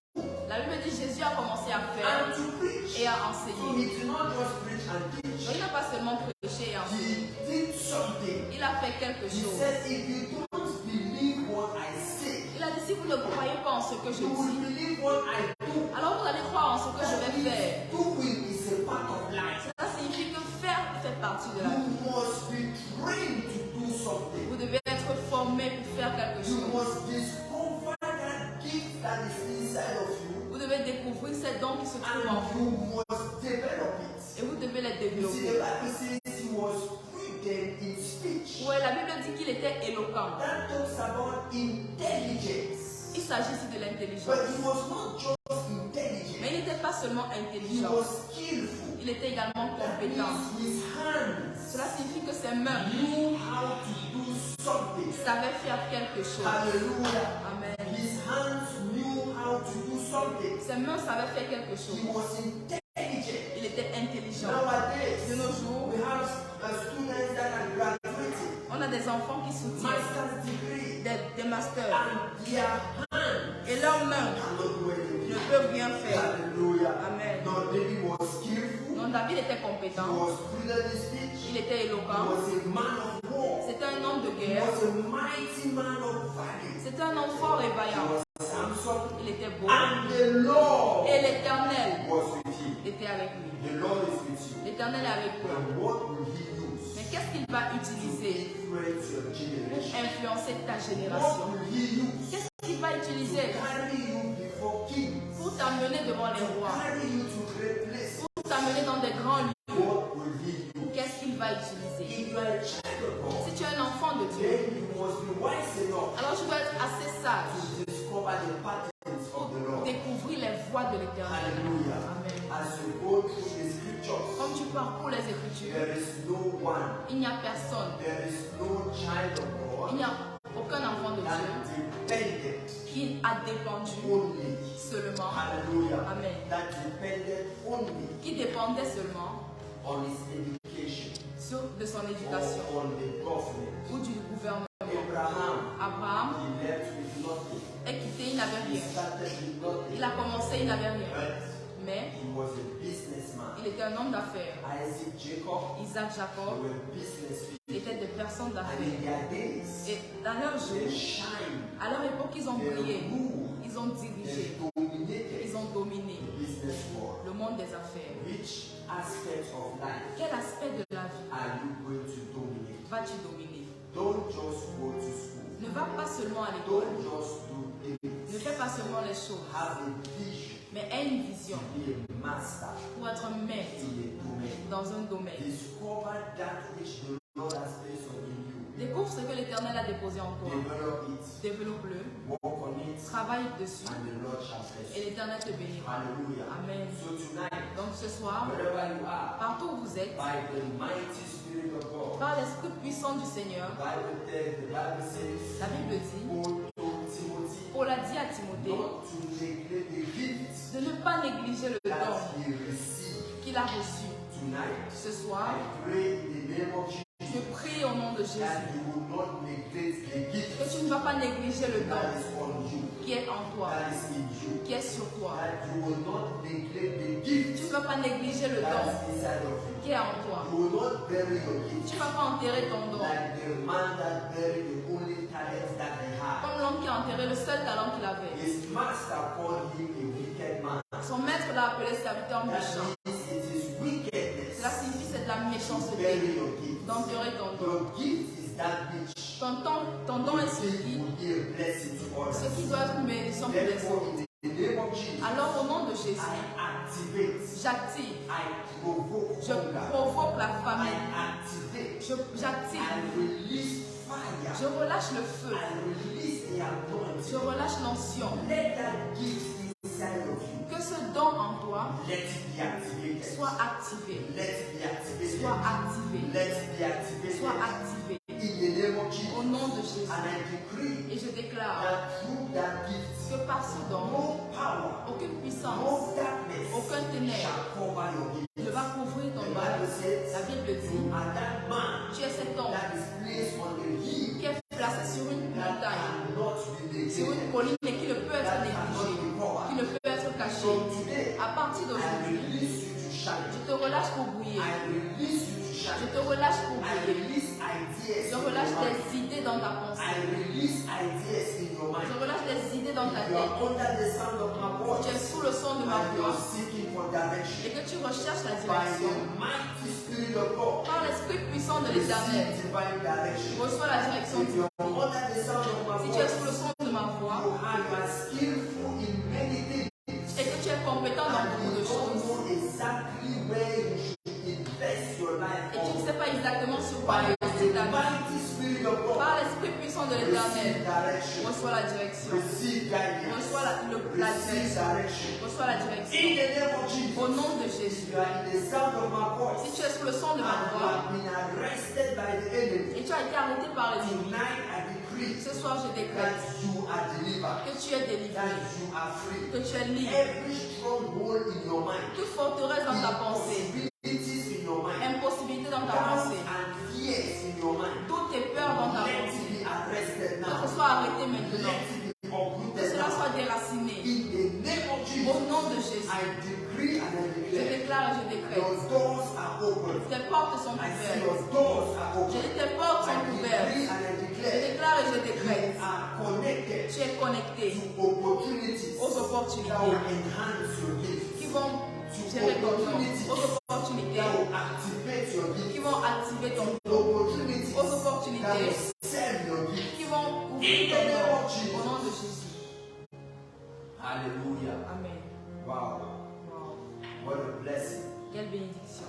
Speaker 4: La Bible dit Jésus a commencé à faire
Speaker 3: and to preach.
Speaker 4: et à
Speaker 3: So
Speaker 4: enseigner.
Speaker 3: he did not just preach and teach.
Speaker 4: Donc, il n'a pas seulement prêché et enseigné.
Speaker 3: He did something.
Speaker 4: Il a fait quelque
Speaker 3: He
Speaker 4: chose.
Speaker 3: said, if you don't believe what I say,
Speaker 4: Il a dit si vous ne croyez pas en ce que je
Speaker 3: you will
Speaker 4: dis,
Speaker 3: believe what I do.
Speaker 4: alors vous allez croire en ce que je vais faire.
Speaker 3: Doing is a part of life.
Speaker 4: Ça signifie que faire fait partie de la vie.
Speaker 3: You must be trained to do something.
Speaker 4: Vous devez être formé pour faire quelque
Speaker 3: You
Speaker 4: chose.
Speaker 3: must discover that gift that is inside of you,
Speaker 4: Vous devez découvrir ces dons qui se trouvent en
Speaker 3: and
Speaker 4: vous
Speaker 3: you must develop it.
Speaker 4: et vous devez les
Speaker 3: You see, the
Speaker 4: développer.
Speaker 3: Bible says he was prudent in speech.
Speaker 4: Ouais, la Bible dit qu'il était éloquent.
Speaker 3: That talks about intelligence.
Speaker 4: Il s'agit ici de l'intelligence.
Speaker 3: But he was not just intelligent.
Speaker 4: Mais il n'était pas seulement
Speaker 3: He
Speaker 4: intelligent,
Speaker 3: was skillful.
Speaker 4: il était également
Speaker 3: That
Speaker 4: compétent.
Speaker 3: means his hands
Speaker 4: Cela signifie que ses mains
Speaker 3: knew how to do something.
Speaker 4: savaient faire quelque chose.
Speaker 3: Hallelujah.
Speaker 4: Amen.
Speaker 3: His hands knew how to do something.
Speaker 4: Ses mains savaient faire quelque
Speaker 3: He
Speaker 4: chose.
Speaker 3: was intelligent.
Speaker 4: Il était intelligent.
Speaker 3: Nowadays,
Speaker 4: De nos jours,
Speaker 3: we have students that are graduating,
Speaker 4: on a des enfants qui soutiennent
Speaker 3: master's degree,
Speaker 4: des masters
Speaker 3: and their hands
Speaker 4: et leurs mains
Speaker 3: cannot do
Speaker 4: ne
Speaker 3: anything.
Speaker 4: peuvent rien faire.
Speaker 3: Hallelujah.
Speaker 4: Amen.
Speaker 3: Now David was skillful.
Speaker 4: Donc David était
Speaker 3: He
Speaker 4: compétent,
Speaker 3: was prudent in speech.
Speaker 4: il était
Speaker 3: He
Speaker 4: éloquent,
Speaker 3: was a man of war.
Speaker 4: c'était un homme de
Speaker 3: He
Speaker 4: guerre,
Speaker 3: was a mighty man of value.
Speaker 4: c'était un homme fort et
Speaker 3: He
Speaker 4: vaillant,
Speaker 3: was handsome.
Speaker 4: il était beau
Speaker 3: And the Lord
Speaker 4: et l'Éternel
Speaker 3: was with him.
Speaker 4: était avec lui.
Speaker 3: The Lord is with you.
Speaker 4: L'Éternel est avec toi.
Speaker 3: And what will he use
Speaker 4: Mais qu'est-ce qu'il va
Speaker 3: to
Speaker 4: utiliser
Speaker 3: influence your
Speaker 4: pour
Speaker 3: generation?
Speaker 4: influencer ta
Speaker 3: What
Speaker 4: génération?
Speaker 3: will he use
Speaker 4: Qu'est-ce qu'il va
Speaker 3: to
Speaker 4: utiliser
Speaker 3: carry you before kings?
Speaker 4: pour t'amener devant les
Speaker 3: To
Speaker 4: rois,
Speaker 3: carry you to great places?
Speaker 4: pour t'amener
Speaker 3: discover the patterns of the Lord.
Speaker 4: Découvrir les voies de l'Éternel.
Speaker 3: Hallelujah.
Speaker 4: Amen.
Speaker 3: As you go through the scriptures,
Speaker 4: Comme tu parcours les Écritures,
Speaker 3: there is no one,
Speaker 4: il n'y a personne,
Speaker 3: there is no child of
Speaker 4: il n'y
Speaker 3: God
Speaker 4: a aucun enfant de
Speaker 3: that
Speaker 4: Dieu
Speaker 3: depended
Speaker 4: qui a dépendu
Speaker 3: only,
Speaker 4: seulement,
Speaker 3: hallelujah,
Speaker 4: Amen,
Speaker 3: that depended only
Speaker 4: qui dépendait seulement
Speaker 3: on his education
Speaker 4: de son éducation
Speaker 3: or on the government.
Speaker 4: ou du gouvernement.
Speaker 3: Abraham,
Speaker 4: Abraham
Speaker 3: he left with nothing.
Speaker 4: est quitté, il n'avait
Speaker 3: He
Speaker 4: rien.
Speaker 3: started with nothing.
Speaker 4: Il a commencé, il n'avait rien.
Speaker 3: But
Speaker 4: Mais
Speaker 3: he was a businessman.
Speaker 4: il était un homme d'affaires.
Speaker 3: Isaac, Jacob,
Speaker 4: Isaac,
Speaker 3: they
Speaker 4: Jacob
Speaker 3: were business people.
Speaker 4: étaient des personnes
Speaker 3: And
Speaker 4: d'affaires.
Speaker 3: in their days,
Speaker 4: Et dans leur
Speaker 3: they
Speaker 4: jour,
Speaker 3: shine,
Speaker 4: à leur époque, ils ont
Speaker 3: they
Speaker 4: brillé,
Speaker 3: rule,
Speaker 4: ils ont
Speaker 3: they
Speaker 4: dirigé,
Speaker 3: dominated
Speaker 4: ils ont dominé
Speaker 3: the business world.
Speaker 4: le monde des affaires.
Speaker 3: Which aspect of life
Speaker 4: Quel aspect de la vie
Speaker 3: are you going to dominate?
Speaker 4: vas-tu dominer?
Speaker 3: Don't just go to school.
Speaker 4: Ne va pas seulement à l'école,
Speaker 3: Don't just do
Speaker 4: ne
Speaker 3: things.
Speaker 4: fais pas seulement les choses,
Speaker 3: Have a vision.
Speaker 4: mais aie une vision
Speaker 3: Be a master
Speaker 4: pour être un maître
Speaker 3: in a domain.
Speaker 4: dans un domaine.
Speaker 3: Discover that which the Lord has placed on you.
Speaker 4: Découvre ce que l'Éternel a déposé en toi.
Speaker 3: Develop it.
Speaker 4: Développe-le,
Speaker 3: Walk on it.
Speaker 4: travaille dessus
Speaker 3: And the Lord shall bless
Speaker 4: et
Speaker 3: you.
Speaker 4: l'Éternel te bénira.
Speaker 3: Hallelujah.
Speaker 4: Amen.
Speaker 3: So tonight,
Speaker 4: Donc ce soir,
Speaker 3: wherever you are,
Speaker 4: partout où vous êtes,
Speaker 3: by the mighty Spirit of God,
Speaker 4: par l'Esprit puissant du Seigneur,
Speaker 3: the Bible says,
Speaker 4: la Bible dit,
Speaker 3: Paul told Timothy
Speaker 4: Paul a dit à Timothée
Speaker 3: not to neglect the gift
Speaker 4: de ne pas négliger le don
Speaker 3: that he received.
Speaker 4: qu'il a reçu.
Speaker 3: Tonight,
Speaker 4: Ce soir,
Speaker 3: I pray in the name of Jesus
Speaker 4: je prie au nom de Jésus
Speaker 3: that you will not neglect the gift
Speaker 4: que tu ne vas pas négliger le don
Speaker 3: that is on you,
Speaker 4: qui est en toi,
Speaker 3: that is in you,
Speaker 4: qui est sur toi.
Speaker 3: that you will not neglect the
Speaker 4: Tu
Speaker 3: gift
Speaker 4: ne vas pas négliger le
Speaker 3: that
Speaker 4: don
Speaker 3: is inside of you.
Speaker 4: qui est en toi.
Speaker 3: You will not bury your gift
Speaker 4: Tu ne vas pas enterrer ton don.
Speaker 3: like the man that buried the only talent that he had.
Speaker 4: Comme l'homme qui a enterré le seul talent qu'il avait.
Speaker 3: His master called him a wicked man.
Speaker 4: Son maître l'a appelé serviteur
Speaker 3: That
Speaker 4: méchant.
Speaker 3: means it is wickedness
Speaker 4: Cela signifie c'est de la
Speaker 3: to
Speaker 4: méchanceté
Speaker 3: bury your gift.
Speaker 4: d'enterrer ton don.
Speaker 3: Your gift is that which
Speaker 4: Ton don est celui,
Speaker 3: will be a blessing to
Speaker 4: ce
Speaker 3: others.
Speaker 4: qui doit être une bénédiction pour les
Speaker 3: Therefore,
Speaker 4: autres.
Speaker 3: in the name of Jesus,
Speaker 4: Alors au nom de Jésus,
Speaker 3: I activate,
Speaker 4: j'active,
Speaker 3: I provoke
Speaker 4: je
Speaker 3: hunger,
Speaker 4: provoque la
Speaker 3: I
Speaker 4: famine,
Speaker 3: activate,
Speaker 4: j'active,
Speaker 3: I release fire,
Speaker 4: je relâche le feu,
Speaker 3: I release the
Speaker 4: je
Speaker 3: anointing.
Speaker 4: relâche l'onction.
Speaker 3: Let that gift inside of you,
Speaker 4: Que ce don en toi
Speaker 3: let it be activated.
Speaker 4: soit activé,
Speaker 3: Let it be activated.
Speaker 4: soit activé,
Speaker 3: Let it be activated.
Speaker 4: soit activé
Speaker 3: In the name of
Speaker 4: au
Speaker 3: Jesus.
Speaker 4: nom de Jésus.
Speaker 3: And I decree
Speaker 4: Et je déclare
Speaker 3: that through that gift,
Speaker 4: que par ce don,
Speaker 3: no power,
Speaker 4: aucune puissance,
Speaker 3: no darkness
Speaker 4: aucun ténèbre
Speaker 3: shall cover your gift.
Speaker 4: ne va couvrir ton
Speaker 3: The
Speaker 4: don.
Speaker 3: Bible says,
Speaker 4: La Bible dit,
Speaker 3: you are that man
Speaker 4: tu es cet homme
Speaker 3: that is placed on the hill
Speaker 4: qui est placé sur une
Speaker 3: that
Speaker 4: montagne,
Speaker 3: cannot be
Speaker 4: sur une
Speaker 3: neglected.
Speaker 4: colline et qui ne peut être
Speaker 3: That
Speaker 4: négligé,
Speaker 3: cannot be covered.
Speaker 4: qui ne peut être caché.
Speaker 3: From today,
Speaker 4: À partir
Speaker 3: I
Speaker 4: d'aujourd'hui,
Speaker 3: release you to shine.
Speaker 4: je te relâche pour briller.
Speaker 3: I release you to
Speaker 4: Je
Speaker 3: shine.
Speaker 4: te relâche pour
Speaker 3: I
Speaker 4: briller.
Speaker 3: release ideas
Speaker 4: Je
Speaker 3: in
Speaker 4: relâche
Speaker 3: your mind.
Speaker 4: des idées dans ta
Speaker 3: I
Speaker 4: pensée.
Speaker 3: release ideas in your mind.
Speaker 4: Je relâche des idées dans ta
Speaker 3: If you are
Speaker 4: tête.
Speaker 3: under the sound of my voice,
Speaker 4: Tu es sous le son de ma
Speaker 3: and you
Speaker 4: voix
Speaker 3: are seeking for
Speaker 4: et
Speaker 3: direction,
Speaker 4: que tu recherches la
Speaker 3: by
Speaker 4: direction.
Speaker 3: the mighty Spirit of God,
Speaker 4: Par l'Esprit puissant de
Speaker 3: receive
Speaker 4: l'Éternel,
Speaker 3: divine direction.
Speaker 4: reçois la direction
Speaker 3: If you
Speaker 4: divine.
Speaker 3: are under the sound of my
Speaker 4: Si tu es sous le
Speaker 3: voice,
Speaker 4: son de ma voix
Speaker 3: you are skillful in many things,
Speaker 4: et que tu es compétent dans
Speaker 3: and
Speaker 4: beaucoup de
Speaker 3: you don't
Speaker 4: choses
Speaker 3: know exactly where you should invest your life
Speaker 4: et tu ne
Speaker 3: on.
Speaker 4: sais pas exactement sur quoi
Speaker 3: By
Speaker 4: investir
Speaker 3: the
Speaker 4: ta vie,
Speaker 3: mighty Spirit of God,
Speaker 4: par l'Esprit puissant de
Speaker 3: receive
Speaker 4: l'Éternel,
Speaker 3: direction,
Speaker 4: reçois la direction.
Speaker 3: receive guidance,
Speaker 4: Reçois la
Speaker 3: receive
Speaker 4: direction.
Speaker 3: direction.
Speaker 4: Reçois la
Speaker 3: In
Speaker 4: direction.
Speaker 3: the name of Jesus,
Speaker 4: Au nom de
Speaker 3: if
Speaker 4: Jésus.
Speaker 3: you are in the sound of my voice,
Speaker 4: Si tu es sous le son de ma
Speaker 3: and you
Speaker 4: voix
Speaker 3: have been arrested by the enemy,
Speaker 4: et tu as été arrêté par les ennemis,
Speaker 3: tonight I decree
Speaker 4: ce soir je
Speaker 3: that
Speaker 4: décrète
Speaker 3: you are delivered,
Speaker 4: que tu es délivré,
Speaker 3: that you are free.
Speaker 4: que tu es libre.
Speaker 3: Every stronghold in your mind,
Speaker 4: Toute forteresse dans ta pensée,
Speaker 3: impossibilities in your mind,
Speaker 4: impossibilité dans ta
Speaker 3: doubts
Speaker 4: pensée,
Speaker 3: and fears in your mind,
Speaker 4: toutes tes peurs dans ta
Speaker 3: let
Speaker 4: pensée,
Speaker 3: it be arrested
Speaker 4: que
Speaker 3: now.
Speaker 4: ce soit arrêté maintenant,
Speaker 3: Let it be
Speaker 4: que
Speaker 3: uprooted
Speaker 4: cela
Speaker 3: now.
Speaker 4: soit déraciné.
Speaker 3: In the name of
Speaker 4: Au
Speaker 3: Jesus,
Speaker 4: nom de Jésus,
Speaker 3: I decree and I
Speaker 4: je
Speaker 3: declare,
Speaker 4: déclare et je décrète,
Speaker 3: your doors are open.
Speaker 4: tes portes sont
Speaker 3: I see
Speaker 4: ouvertes.
Speaker 3: your doors are
Speaker 4: Je
Speaker 3: open.
Speaker 4: dis tes portes
Speaker 3: I
Speaker 4: sont ouvertes.
Speaker 3: decree and I
Speaker 4: Je
Speaker 3: declare,
Speaker 4: déclare et je décrète,
Speaker 3: you are connected
Speaker 4: tu es connecté
Speaker 3: to opportunities
Speaker 4: aux
Speaker 3: that
Speaker 4: opportunités
Speaker 3: will enhance your gift,
Speaker 4: qui vont gérer ton nom, aux opportunités
Speaker 3: that will activate your
Speaker 4: qui
Speaker 3: gift,
Speaker 4: vont activer ton don,
Speaker 3: opportunities
Speaker 4: aux
Speaker 3: that will
Speaker 4: opportunités
Speaker 3: serve your gift.
Speaker 4: qui vont
Speaker 3: In
Speaker 4: ouvrir
Speaker 3: the
Speaker 4: ton
Speaker 3: name
Speaker 4: don.
Speaker 3: of Jesus.
Speaker 4: Au nom de Jésus.
Speaker 3: Hallelujah.
Speaker 4: Amen.
Speaker 3: Wow.
Speaker 4: Wow.
Speaker 3: What a blessing.
Speaker 4: Quelle bénédiction.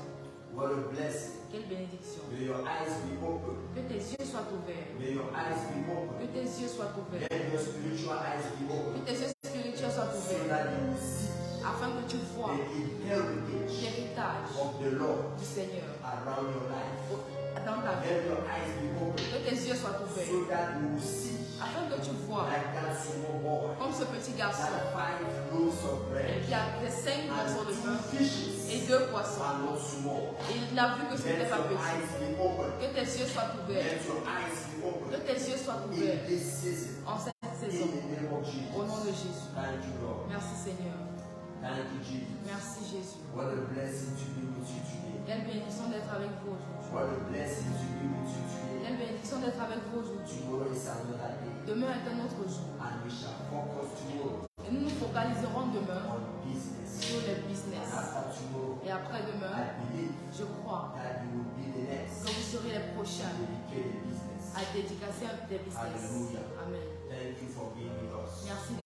Speaker 3: What a blessing.
Speaker 5: Quelle bénédiction.
Speaker 3: May your eyes be open.
Speaker 5: Que tes yeux soient ouverts.
Speaker 3: May your eyes be open.
Speaker 5: Que tes yeux soient ouverts.
Speaker 3: Let your spiritual eyes be
Speaker 5: Que
Speaker 3: open.
Speaker 5: tes yeux spirituels soient
Speaker 3: So
Speaker 5: ouverts.
Speaker 3: that you will see
Speaker 5: Afin que tu vois
Speaker 3: the inheritance
Speaker 5: l'héritage
Speaker 3: of the Lord
Speaker 5: du Seigneur
Speaker 3: around your life.
Speaker 5: dans ta vie.
Speaker 3: Let your eyes be open.
Speaker 5: Que tes yeux soient ouverts.
Speaker 3: So that you will see
Speaker 5: Afin que tu vois,
Speaker 3: like that small boy,
Speaker 5: comme ce petit garçon
Speaker 3: that 5 loaves of bread
Speaker 5: qui a fait 5 morceaux de pain
Speaker 3: and 2 fishes
Speaker 5: et 2 poissons.
Speaker 3: are not small.
Speaker 5: Et il a vu que ce
Speaker 3: Let
Speaker 5: n'était pas
Speaker 3: your
Speaker 5: petit.
Speaker 3: eyes be open.
Speaker 5: Que tes yeux soient ouverts.
Speaker 3: Let your eyes be
Speaker 5: Que
Speaker 3: open.
Speaker 5: tes yeux soient
Speaker 3: In
Speaker 5: ouverts
Speaker 3: this season,
Speaker 5: en cette
Speaker 3: in
Speaker 5: saison.
Speaker 3: the name of
Speaker 5: Au nom de
Speaker 3: Jesus.
Speaker 5: Jésus.
Speaker 3: Thank you, Lord.
Speaker 5: Merci Seigneur.
Speaker 3: Thank you, Jesus.
Speaker 5: Merci Jésus.
Speaker 3: What a blessing to be with you today.
Speaker 5: Quelle bénédiction d'être avec vous aujourd'hui.
Speaker 3: What a blessing to be with you today.
Speaker 5: Quelle bénédiction d'être avec vous aujourd'hui.
Speaker 3: Tomorrow is another day,
Speaker 5: Demain est un autre jour.
Speaker 3: and we shall focus tomorrow
Speaker 5: Et nous nous focaliserons demain
Speaker 3: on business.
Speaker 5: sur le
Speaker 3: And
Speaker 5: business.
Speaker 3: after tomorrow,
Speaker 5: Et après demain,
Speaker 3: I believe
Speaker 5: je crois
Speaker 3: that you will be the next
Speaker 5: que vous serez les
Speaker 3: to
Speaker 5: prochains
Speaker 3: dedicate the business.
Speaker 5: à dédicacer des business.
Speaker 3: Alléluia.
Speaker 5: Amen.
Speaker 3: Thank you for being with us.
Speaker 5: Merci